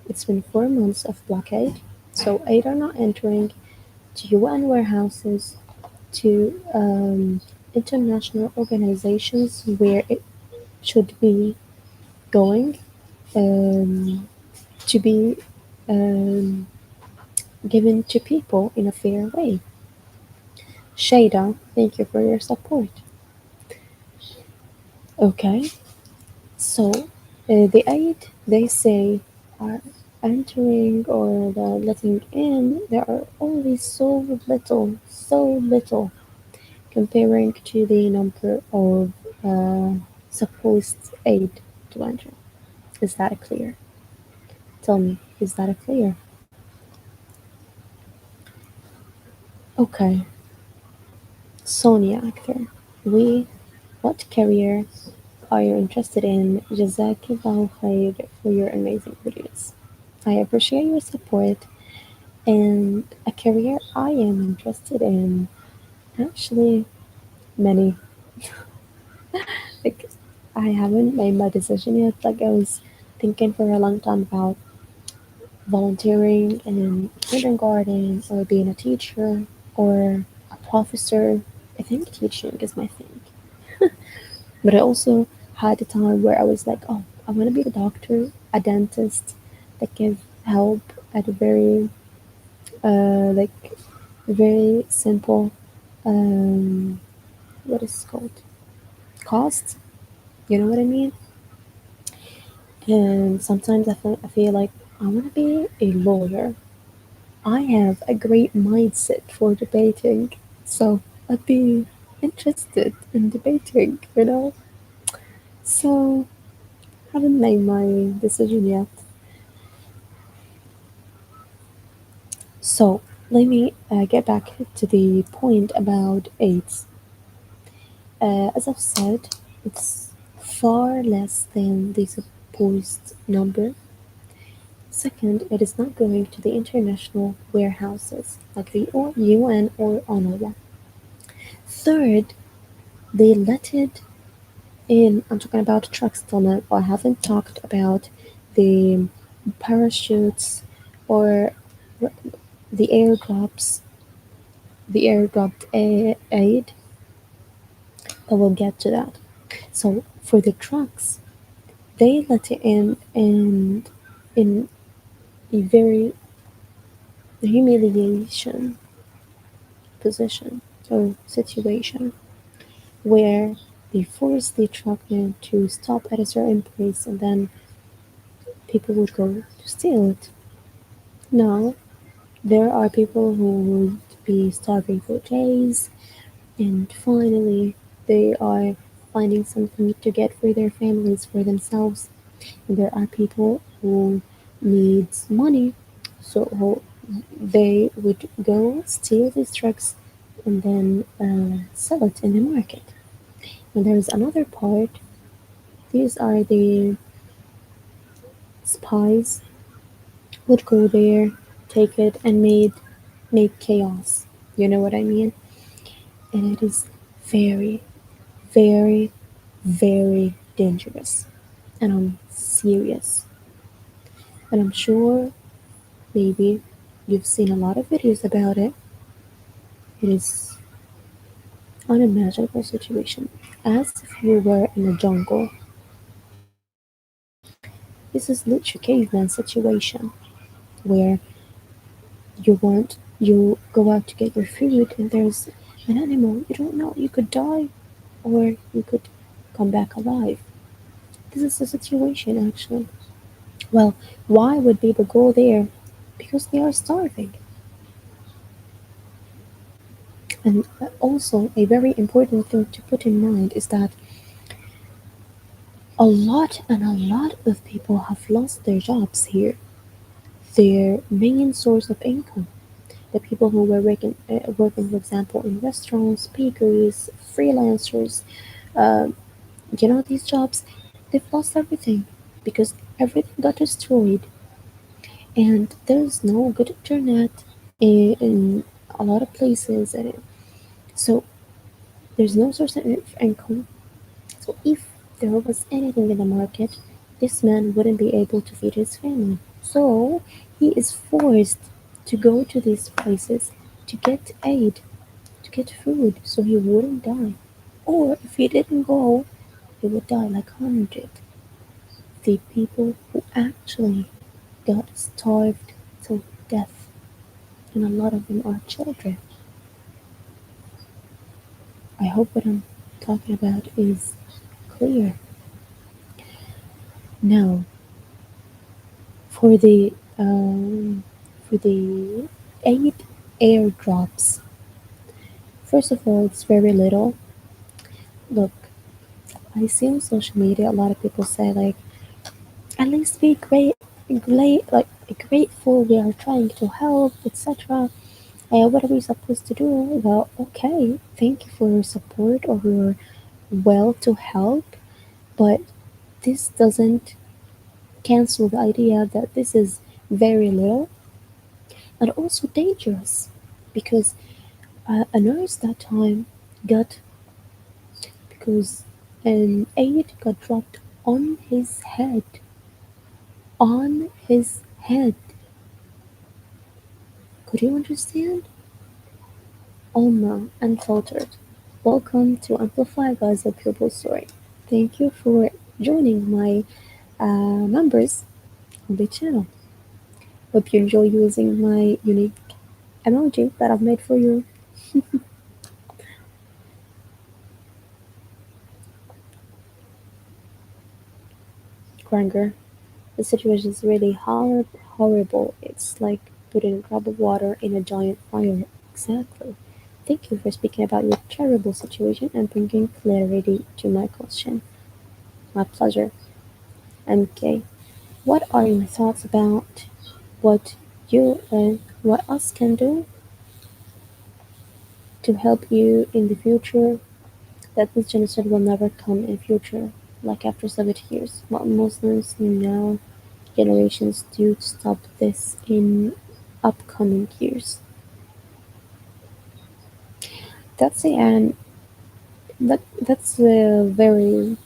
it's been 4 months of blockade, so aid are not entering to UN warehouses, to international organizations where it should be going um, to be um, given to people in a fair way. Shada, thank you for your support. Okay, so the aid they say are entering or the letting in, there are only so little comparing to the number of uh, supposed aid to enter. Is that clear? Tell me, is that clear? Okay, Sonia Akhtar, we, what career are you interested in? Jazakallah khair for your amazing videos. I appreciate your support and a career I am interested in. Actually, many. Like, I haven't made my decision yet. Like, I was thinking for a long time about volunteering in kindergarten or being a teacher or a professor. I think teaching is my thing. But I also had a time where I was like, oh, I want to be a doctor, a dentist that can help at a very, like, very simple, um, what is it called? Cost. You know what I mean? And sometimes I feel like I want to be a lawyer. I have a great mindset for debating, so I'd be interested in debating. So haven't made my decision yet. So let me get back to the point about AIDS. As I've said, it's far less than the supposed number. Second, it is not going to the international warehouses like the UN or UNRWA. Third, they let it in. I'm talking about trucks tunnel. I haven't talked about the parachutes or the airdrops, the airdropped aid. I will get to that. So for the trucks, they let it in and in a very humiliation position or situation where they force the truckman to stop at a certain place and then people would go to steal it. Now, there are people who would be starving for days, and finally they are finding something to get for their families, for themselves. And there are people who needs money, so they would go steal these drugs and then sell it in the market. And there's another part. These are the spies would go there, take it, and make chaos. You know what I mean? And it is very, very, very dangerous. And I'm serious. And I'm sure maybe you've seen a lot of videos about it. It is unimaginable situation. As if you were in a jungle. This is literally caveman situation where you go out to get your food and there's an animal you don't know. You could die or you could come back alive. This is the situation actually. Well, why would people go there? Because they are starving. And also, a very important thing to put in mind is that a lot of people have lost their jobs here, their main source of income. The people who were working, for example, in restaurants, bakeries, freelancers, uh, these jobs, they've lost everything because everything got destroyed, and there's no good internet in a lot of places, and so there's no source of income. So if there was anything in the market, this man wouldn't be able to feed his family. So he is forced to go to these places to get aid, to get food, so he wouldn't die. Or if he didn't go, he would die like 100. The people who actually got starved to death, and a lot of them are children. I hope what I'm talking about is clear. Now, for the um, for the 8 airdrops. First of all, it's very little. Look, I see on social media a lot of people say like, at least be like grateful. We are trying to help, etc. What are we supposed to do? Well, okay, thank you for your support or your will to help, but this doesn't cancel the idea that this is very little and also dangerous because a nurse that time got because an aid got dropped on his head. On his head. Could you understand? Alma Unfiltered. Welcome to Amplify Gaza Pupil Story. Thank you for joining my members on the channel. Hope you enjoy using my unique emoji that I've made for you. Granger. The situation is really horrible. It's like putting a drop of water in a giant fire. Exactly. Thank you for speaking about your terrible situation and bringing clarity to my question. My pleasure. MK, what are your thoughts about what you and what us can do to help you in the future that this genocide will never come in future, like after 70 years? What Muslims now generations do to stop this in upcoming years? That's it, and that's very.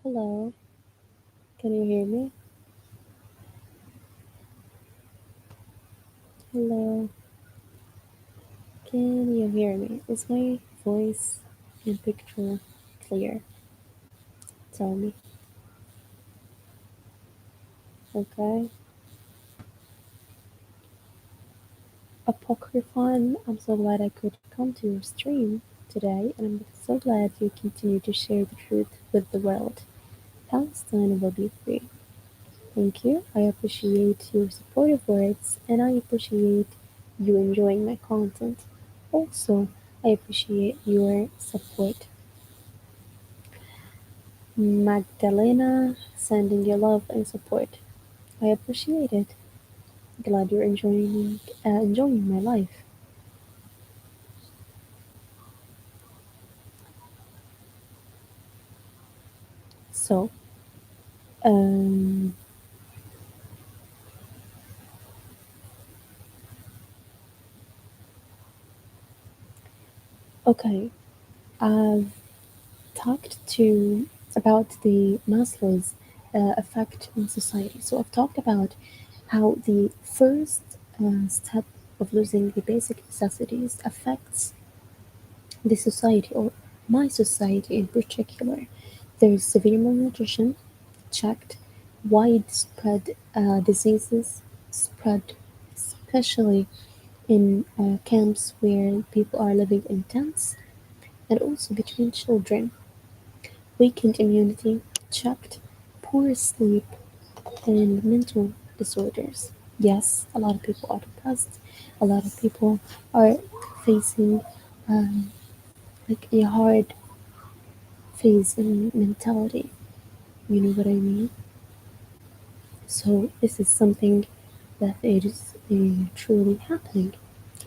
Hello, can you hear me? Hello, can you hear me? Is my voice and picture clear? Tell me. Okay. Apocryphon, I'm so glad I could come to your stream today, and I'm so glad you continue to share the truth with the world. Palestine will be free. Thank you. I appreciate your supportive words and I appreciate you enjoying my content. Also, I appreciate your support. Magdalena, sending you love and support. I appreciate it. Glad you're enjoying my life. So, um, okay. I've talked to about the Maslow's effect on society. So I've talked about how the first step of losing the basic necessities affects the society or my society in particular. There is severe malnutrition, checked, widespread diseases spread, especially in camps where people are living in tents, and also between children. Weakened immunity, checked, poor sleep, and mental disorders. Yes, a lot of people are depressed. A lot of people are facing um, like a hard phase in mentality. You know what I mean? So this is something that is truly happening.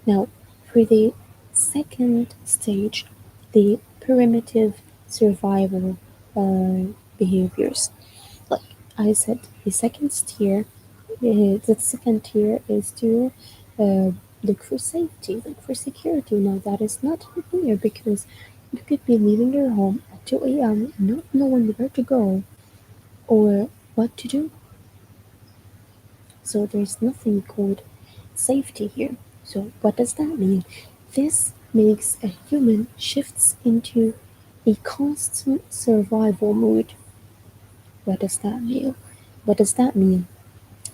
Now, for the second stage, the primitive survival behaviors. Like I said, the second tier is to uh, look for safety, look for security. Now that is not here because you could be leaving your home at 2 a.m. not knowing where to go or what to do. So there's nothing called safety here. So what does that mean? This makes a human shifts into a constant survival mode. What does that mean? What does that mean?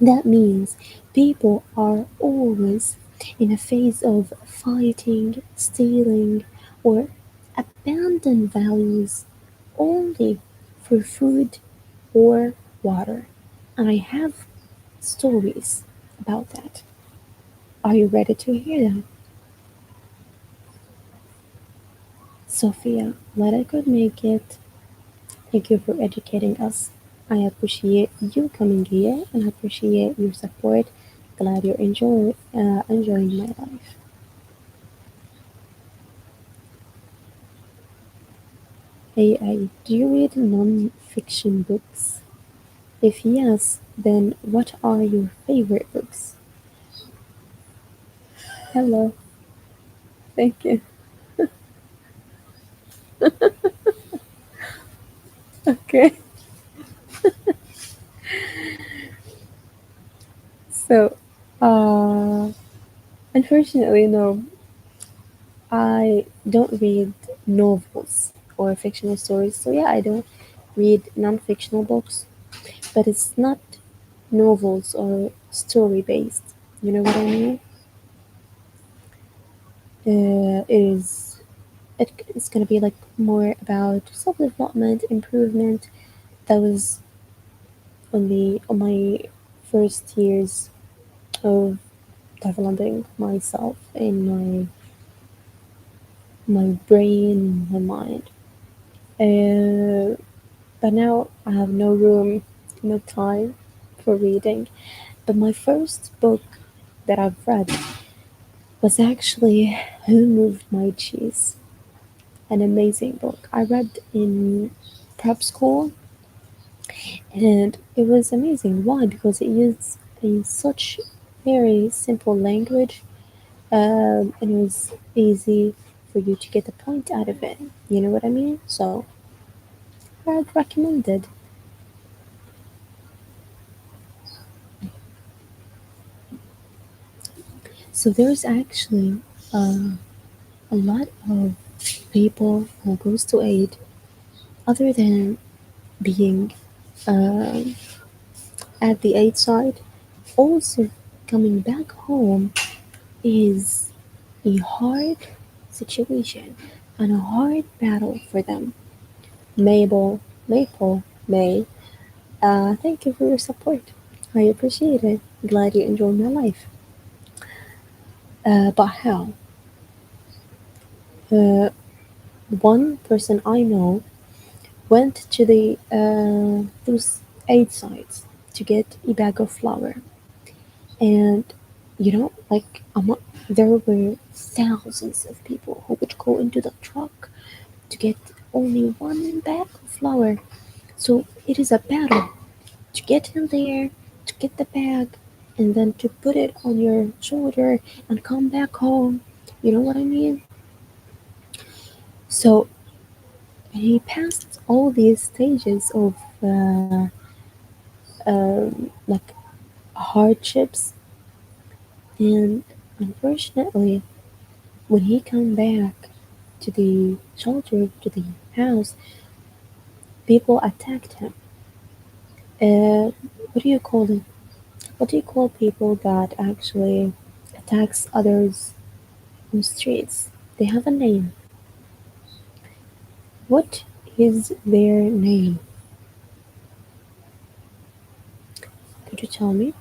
That means people are always in a phase of fighting, stealing, or abandon values only for food or water. And I have stories about that. Are you ready to hear them? Sophia, let I could make it. Thank you for educating us. I appreciate you coming here and I appreciate your support. Glad you're enjoying my life. AI, do you read non-fiction books? If yes, then what are your favorite books? Hello, thank you. Okay, so, uh, unfortunately, no, I don't read novels or fictional stories. So yeah, I don't read non-fictional books, but it's not novels or story based. You know what I mean? It's gonna be like more about self development, improvement. That was on my first years of developing myself in my brain, my mind. Uh, but now I have no room, no time for reading. But my first book that I've read was actually Who Moved My Cheese? An amazing book. I read in prep school and it was amazing. Why? Because it used in such very simple language and it was easy for you to get the point out of it. You know what I mean? So I'd recommend it. So there's actually a lot of people who goes to aid other than being um, at the aid side. Also coming back home is a hard situation and a hard battle for them. Maple, May, thank you for your support. I appreciate it. Glad you enjoy my life. But how? Uh, One person I know went to the those aid sites to get a bag of flour, and there were thousands of people who would go into the truck to get only one bag of flour. So it is a battle to get in there, to get the bag, and then to put it on your shoulder and come back home. You know what I mean? So he passed all these stages of like hardships, and unfortunately, when he come back to the shelter, to the house, people attacked him. What do you call it? What do you call people that actually attacks others on streets? They have a name. What is their name? Could you tell me?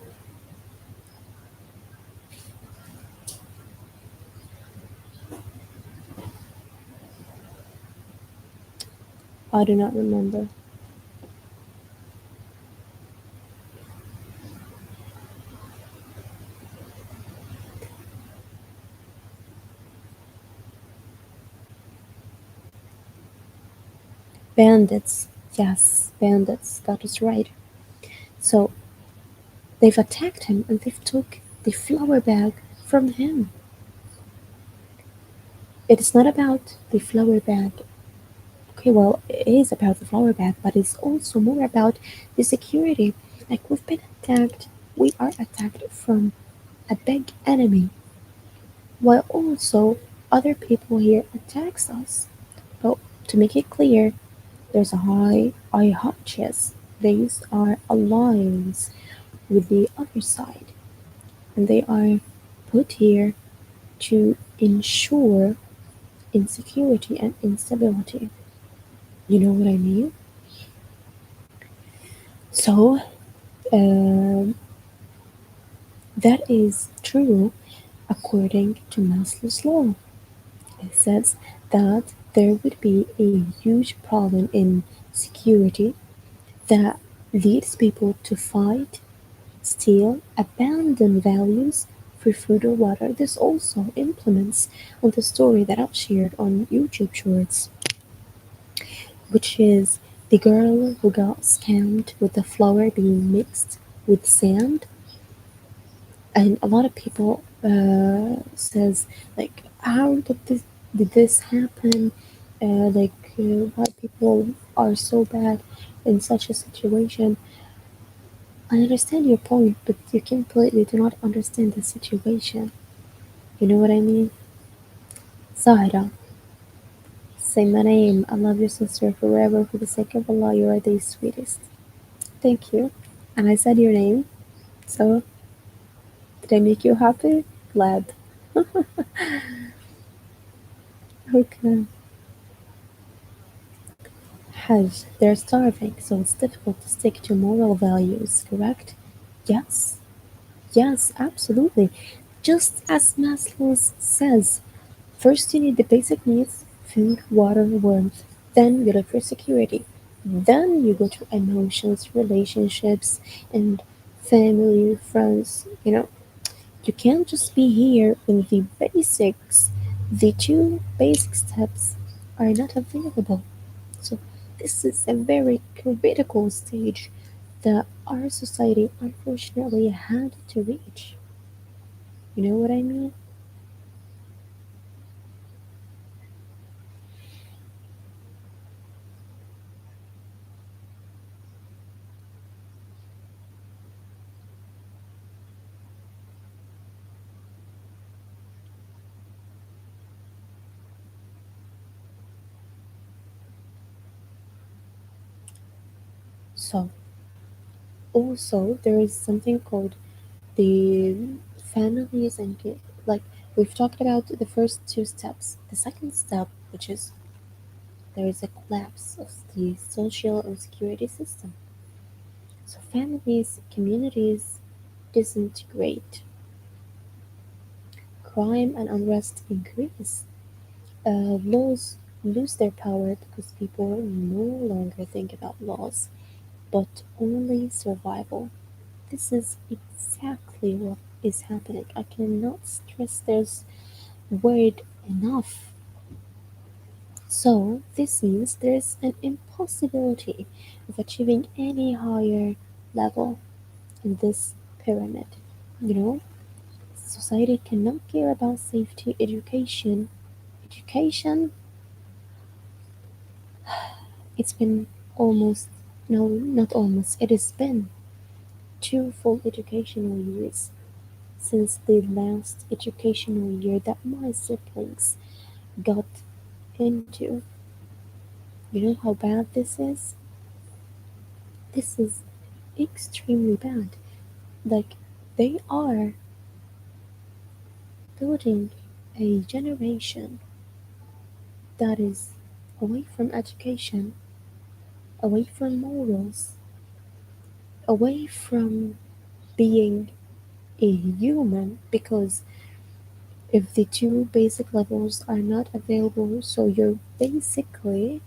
I do not remember. Bandits. Yes, bandits. That is right. So they've attacked him and they've took the flower bag from him. It is not about the flower bag. Okay, well, it is about the flower bag, but it's also more about the security. Like we've been attacked, we are attacked from a big enemy, while also other people here attacks us. But to make it clear, there's a high I hotches. These are alliance with the other side, and they are put here to ensure insecurity and instability. You know what I mean? So, um, that is true according to Maslow's law. It says that there would be a huge problem in security that leads people to fight, steal, abandon values for food or water. This also implements on the story that I've shared on YouTube Shorts, which is the girl who got scammed with the flour being mixed with sand. And a lot of people says like, how did this happen? Why people are so bad in such a situation. I understand your point, but you completely do not understand the situation. You know what I mean? Zahra, say my name. I love your sister forever. For the sake of Allah, you are the sweetest. Thank you. And I said your name, so did I make you happy? Glad. Okay. Hajj, they're starving, so it's difficult to stick to moral values, correct? Yes, yes, absolutely. Just as Maslow says, first you need the basic needs food, water, warmth. Then you look for security. Then you go to emotions, relationships, and family, friends. You can't just be here when the basics, the two basic steps, are not available. So this is a very critical stage that our society unfortunately had to reach. You know what I mean? So also there is something called the families and like we've talked about the first two steps. The second step, which is there is a collapse of the social and security system. So families, communities disintegrate, crime and unrest increase, laws lose their power because people no longer think about laws, but only survival. This is exactly what is happening. I cannot stress this word enough. So, this means there's an impossibility of achieving any higher level in this pyramid. You know, society cannot care about safety, education. Education, it's been almost, no, not almost, it has been two full educational years since the last educational year that my siblings got into. You know how bad this is? This is extremely bad. Like, they are building a generation that is away from education, away from morals, away from being a human, because if the two basic levels are not available, so you're basically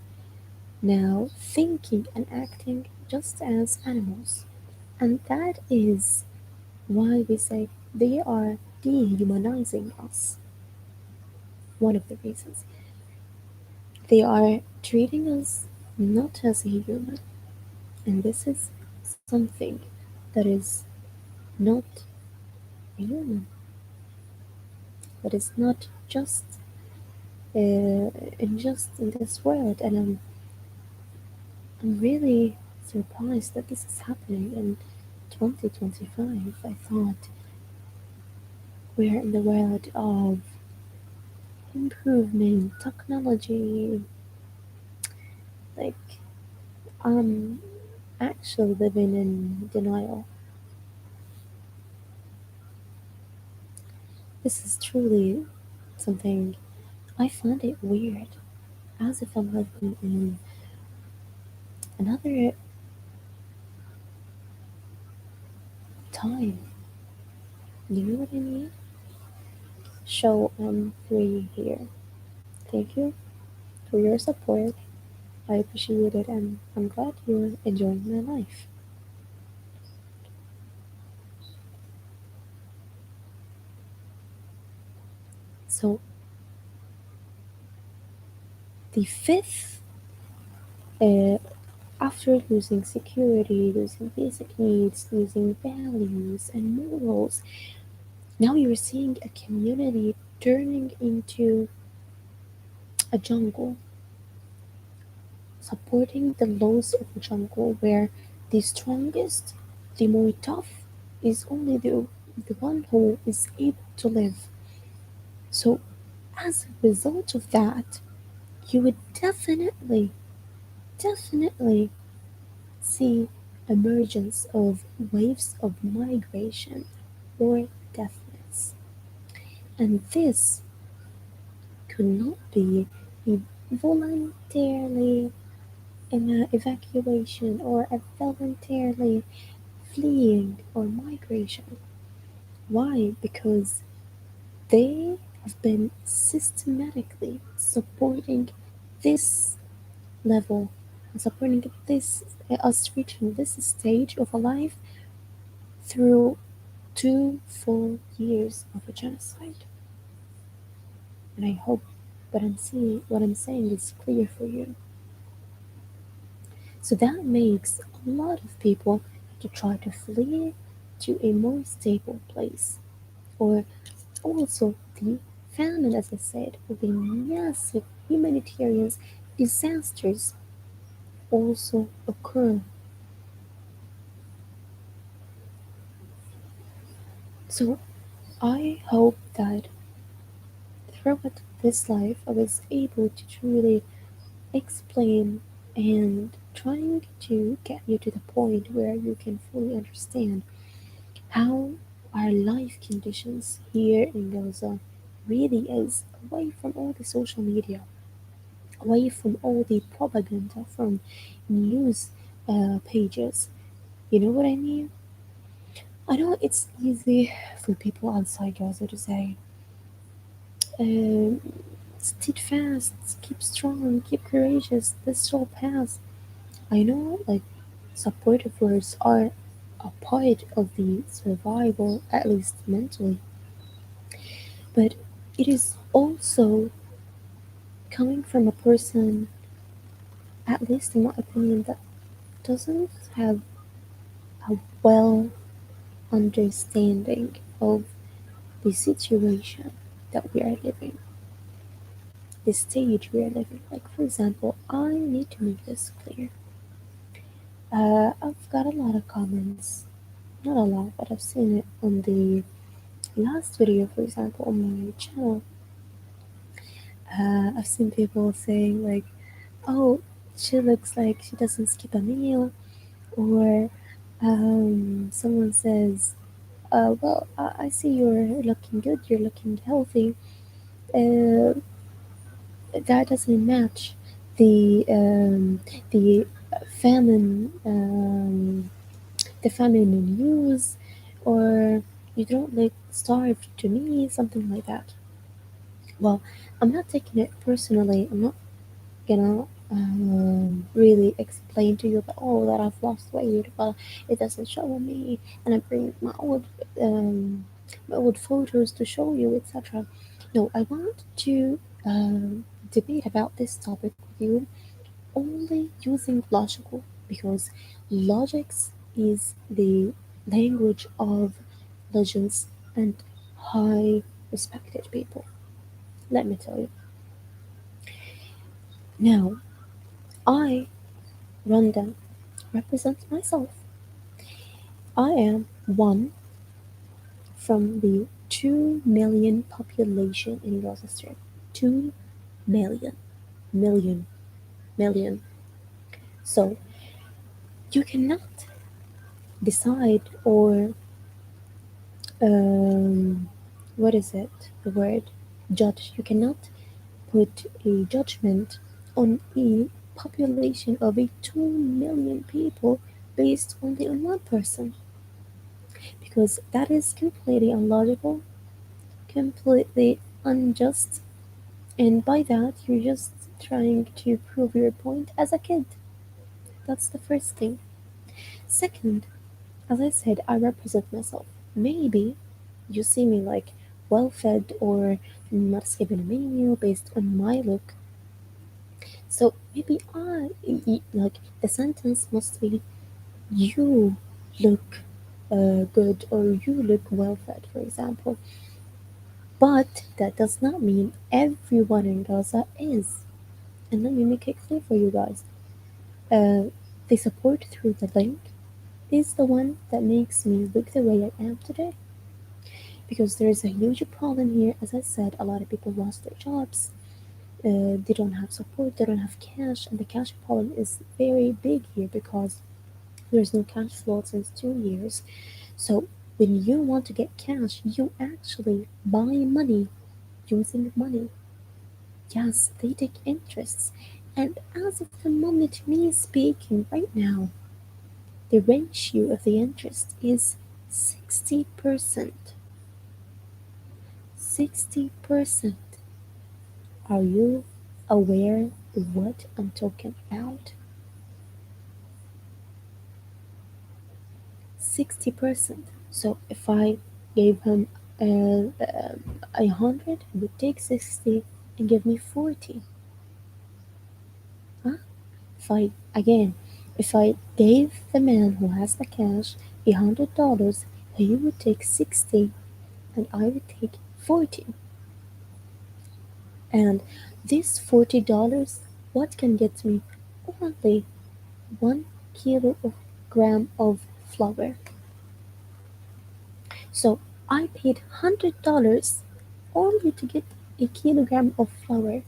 now thinking and acting just as animals. And that is why we say they are dehumanizing us. One of the reasons. They are treating us not as a human. And this is something that is not human, that is not just just in this world. And I'm really surprised that this is happening in 2025. I thought we're in the world of improvement, technology. Like, I'm actually living in denial. This is truly something I find it weird, as if I'm living in another time. You know what I mean? So I'm free here. Thank you for your support. I appreciate it, and I'm glad you're enjoying my life. So, the fifth, uh, after losing security, losing basic needs, losing values and morals, now you're seeing a community turning into a jungle, supporting the laws of the jungle where the strongest, the more tough, is only the one who is able to live. So, as a result of that, you would definitely see emergence of waves of migration or deafness. And this could not be a voluntarily evacuation or a voluntarily fleeing or migration. Why? Because they have been systematically supporting this level, supporting this us reaching this stage of a life through 2 full years of a genocide. And I hope what I'm saying is clear for you. So that makes a lot of people to try to flee to a more stable place. Or also the famine, as I said, or the massive humanitarian disasters also occur. So I hope that throughout this life I was able to truly explain and trying to get you to the point where you can fully understand how our life conditions here in Gaza really is, away from all the social media, away from all the propaganda from news pages, You know what I mean? I know it's easy for people outside Gaza to say, um, steadfast, keep strong, keep courageous, this shall pass. I know, like, supportive words are a part of the survival, at least mentally, but it is also coming from a person, at least in my opinion, that doesn't have a well understanding of the situation that we are living, the stage we are living. Like, for example, I need to make this clear. I've got a lot of comments, not a lot, but I've seen it on the last video, for example, on my channel. I've seen people saying, like, oh, she looks like she doesn't skip a meal, or someone says, well, I see you're looking good, you're looking healthy. Uh, that doesn't match the famine the famine news, or you don't look starved to me, something like that. Well, I'm not taking it personally. I'm not gonna really explain to you that, oh, that I've lost weight, but it doesn't show on me, and I bring um, my old photos to show you, etc. No, I want to debate about this topic with you only using logical, because logics is the language of legends and high respected people. Let me tell you. Now, I, Randa, represent myself. I am one from the 2 million population in Gaza Strip. 2 million. Million. Million. So, you cannot decide or um, what is it? The word judge. You cannot put a judgment on a population of a 2 million people based only on one person, because that is completely unlogical, completely unjust, and by that you're just trying to prove your point as a kid. That's the first thing. Second, as I said, I represent myself. Maybe you see me like well fed or not skipping a meal based on my look. So maybe like the sentence must be you look good or you look well fed, for example. But that does not mean everyone in Gaza is. And let me make it clear for you guys. Uh, the support through the link is the one that makes me look the way I am today. Because there is a huge problem here. As I said, a lot of people lost their jobs. They don't have support, they don't have cash, and the cash problem is very big here because there's no cash flow since 2 years. So when you want to get cash, you actually buy money using money. Yes, they take interests. And as of the moment me speaking right now, the ratio of the interest is 60%. 60%. Are you aware of what I'm talking about? 60%. So if I gave him 100, he would take 60 and give me 40. Huh? If I again, if I gave the man who has the cash $100, he would take 60 and I would take 40. And this $40, what can get me? Only 1 kilo of gram of flour. So I paid $100 only to get a kilogram of flour.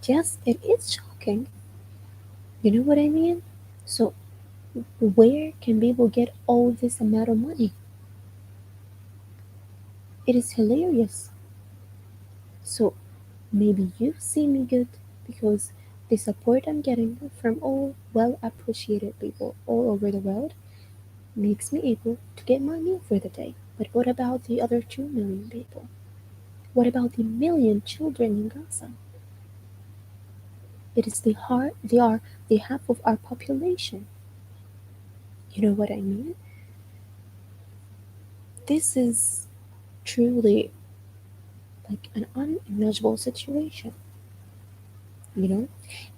Yes, it is shocking. You know what I mean? So where can people get all this amount of money? It is hilarious. So maybe you see me good because The support I'm getting from all well appreciated people all over the world makes me able to get my meal for the day. But what about the other 2 million people? What about the million children in Gaza? They are the half of our population. You know what I mean? This is truly like an unimaginable situation, you know?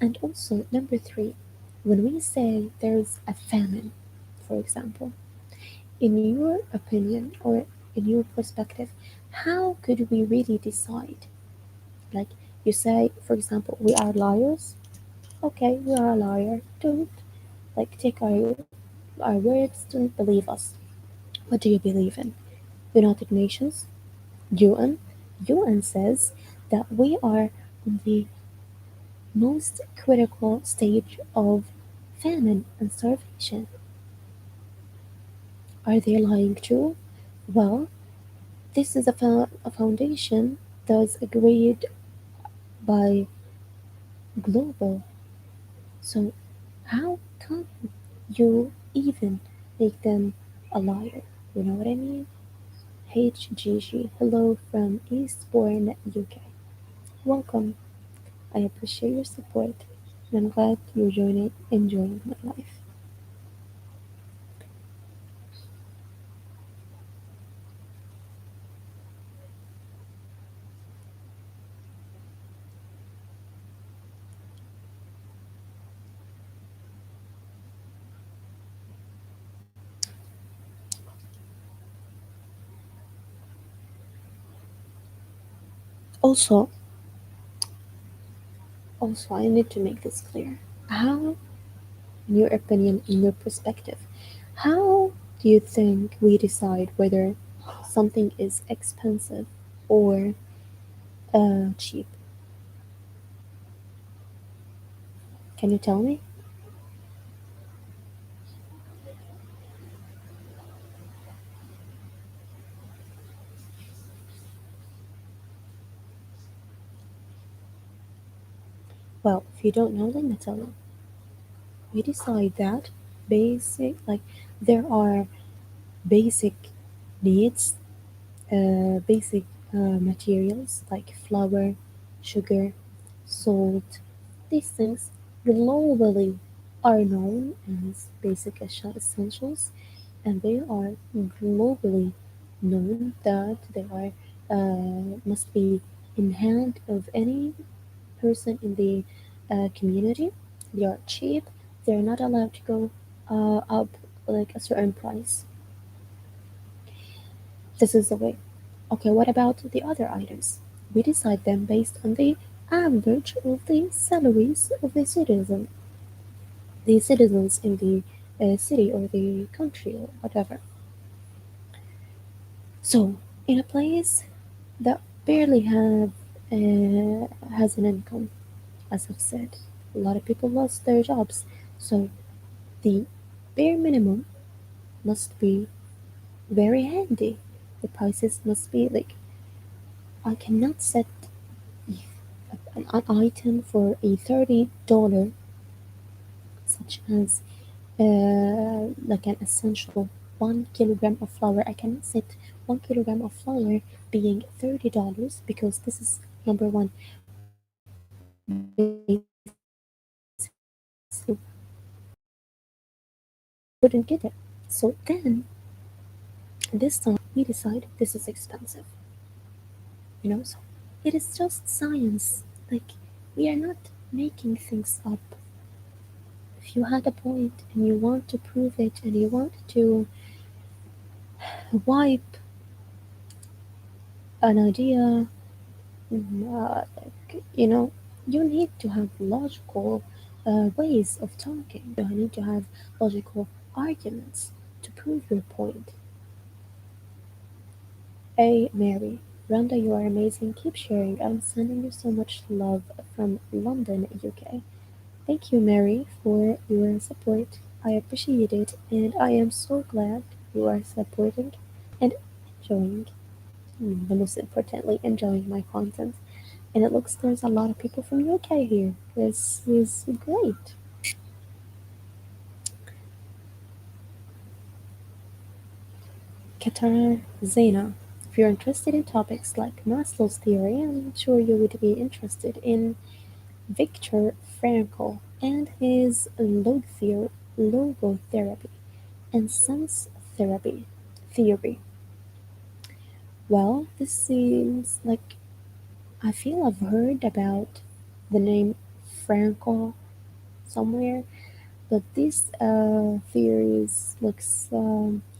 And also, number three, when we say there's a famine, for example, in your opinion or in your perspective, how could we really decide? Like, you say, for example, we are liars. Okay, we are a liar. Don't take our words. Don't believe us. What do you believe in? United Nations, UN. UN says that we are on the most critical stage of famine and starvation. Are they lying too? Well, this is a foundation that's agreed by global. So how come you even make them a liar? You know what I mean? HGG, hello from Eastbourne, UK. Welcome. I appreciate your support and I'm glad you're enjoying my life. Also, I need to make this clear. How, in your opinion, in your perspective, how do you think we decide whether something is expensive or cheap? Can you tell me? Well, if you don't know, let me tell you. We decide that there are basic needs, basic materials like flour, sugar, salt. These things globally are known as basic essentials, and they are globally known that they are must be in hand of any person in the community. They are cheap. They're not allowed to go up like a certain price. This is the way. Okay, what about the other items? We decide them based on the average of the salaries of the citizens in the city or the country or whatever. So, in a place that barely has an income, as I've said, a lot of people lost their jobs. So, the bare minimum must be very handy. The prices must be like I cannot set an item for a $30, such as like an essential 1 kilogram of flour. I cannot set 1 kilogram of flour being $30 because this is number one basic necessity. Couldn't get it. So then this time we decide this is expensive. So it is just science. Like we are not making things up. If you had a point and you want to prove it and you want to wipe an idea, you need to have logical ways of talking. You need to have logical arguments to prove your point. Hey, Mary. Randa, you are amazing. Keep sharing. I'm sending you so much love from London, UK. Thank you, Mary, for your support. I appreciate it, and I am so glad you are supporting and enjoying, the most importantly, enjoying my content. And it looks there's a lot of people from UK here. This is great. Qatar Zaina. If you're interested in topics like Maslow's theory, I'm sure you would be interested in Viktor Frankl and his logotherapy and sense therapy theory. Well, this seems like I feel I've heard about the name Frankl somewhere, but this theories looks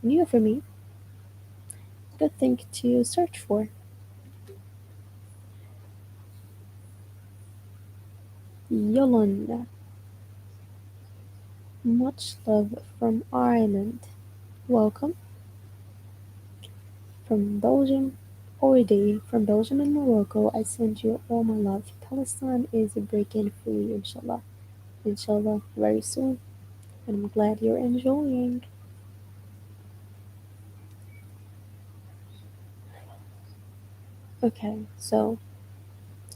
new for me. Good thing to search for. Yolanda, much love from Ireland. Welcome from Belgium. Oide from Belgium and Morocco. I send you all my love. Palestine is breaking free, inshallah. Inshallah, very soon. And I'm glad you're enjoying. Okay, so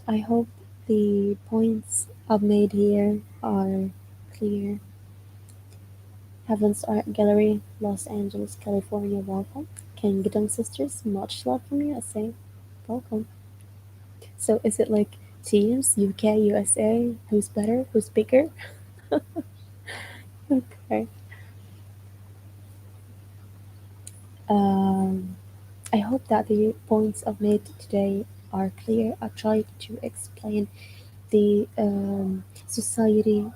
I hope the points I've made here are clear. Heaven's Art Gallery, Los Angeles, California, welcome. Kingdom Sisters, much love from USA, welcome. So is it like teams, UK, USA, who's better, who's bigger? Okay. Um, I hope that the points I've made today are clear. I tried to explain the society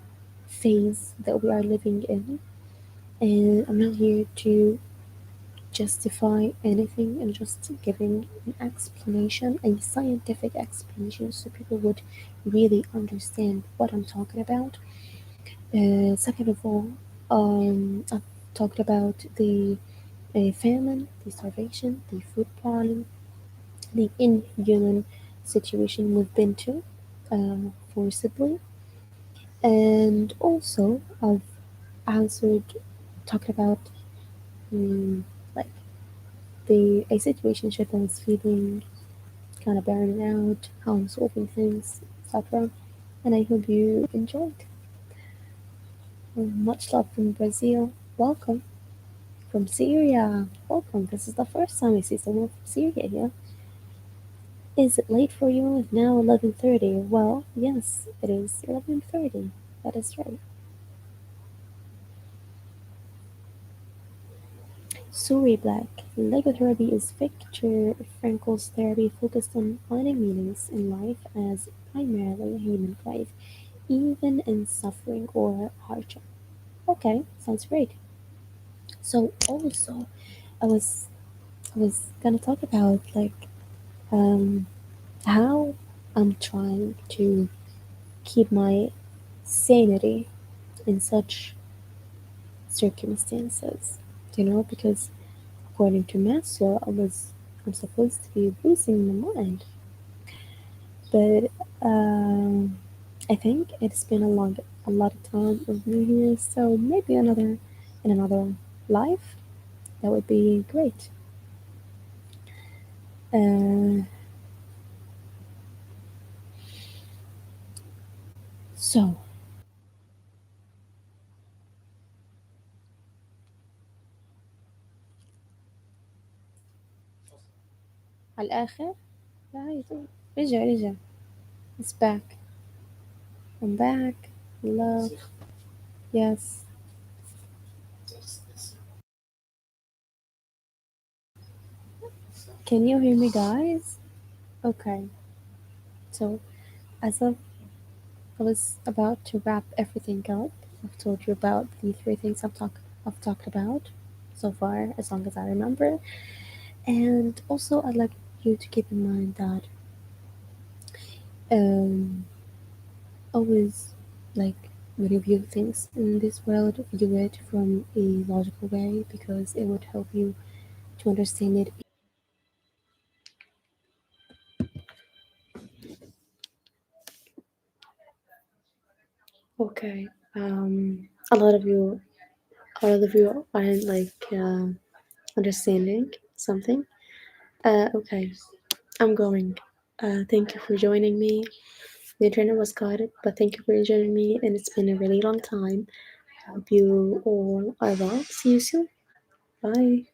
phase that we are living in, and I'm not here to justify anything and just giving an explanation, a scientific explanation, so people would really understand what I'm talking about. Second of all, I've talked about the famine, the starvation, the food problem, the inhuman situation we've been to forcibly, and also I've answered, talked about um, like the a situation ship I was feeling, kind of burning out, how I'm solving things, etc. And I hope you enjoyed. Much love from Brazil. Welcome from Syria. Welcome. This is the first time I see someone from Syria here. Is it late for you? It's now 11:30. Well, yes, it is 11:30. That is right. Suri Black. Logotherapy is Viktor Frankl's therapy focused on finding meanings in life as primarily human life, even in suffering or hardship. Okay, sounds great. So also, I was I was gonna talk about um how I'm trying to keep my sanity in such circumstances. Because according to Maslow, I'm supposed to be losing my mind, but um, I think it's been a lot of time with me here. So maybe in another life, that would be great. Uh, so على الآخر لا يطول. رجع. It's back. I'm back. Love. Yes. Can you hear me, guys? Okay. So as of I was about to wrap everything up. I've told you about the three things I've talked about so far, as long as I remember. And also, I'd like you to keep in mind that um, always, like, when you view things in this world, view it from a logical way because it would help you to understand it. Okay. A lot of you, a lot of you aren't understanding something. Okay, I'm going. Thank you for joining me. The internet was cut, but thank you for joining me, and it's been a really long time. I hope you all are well. See you soon. Bye.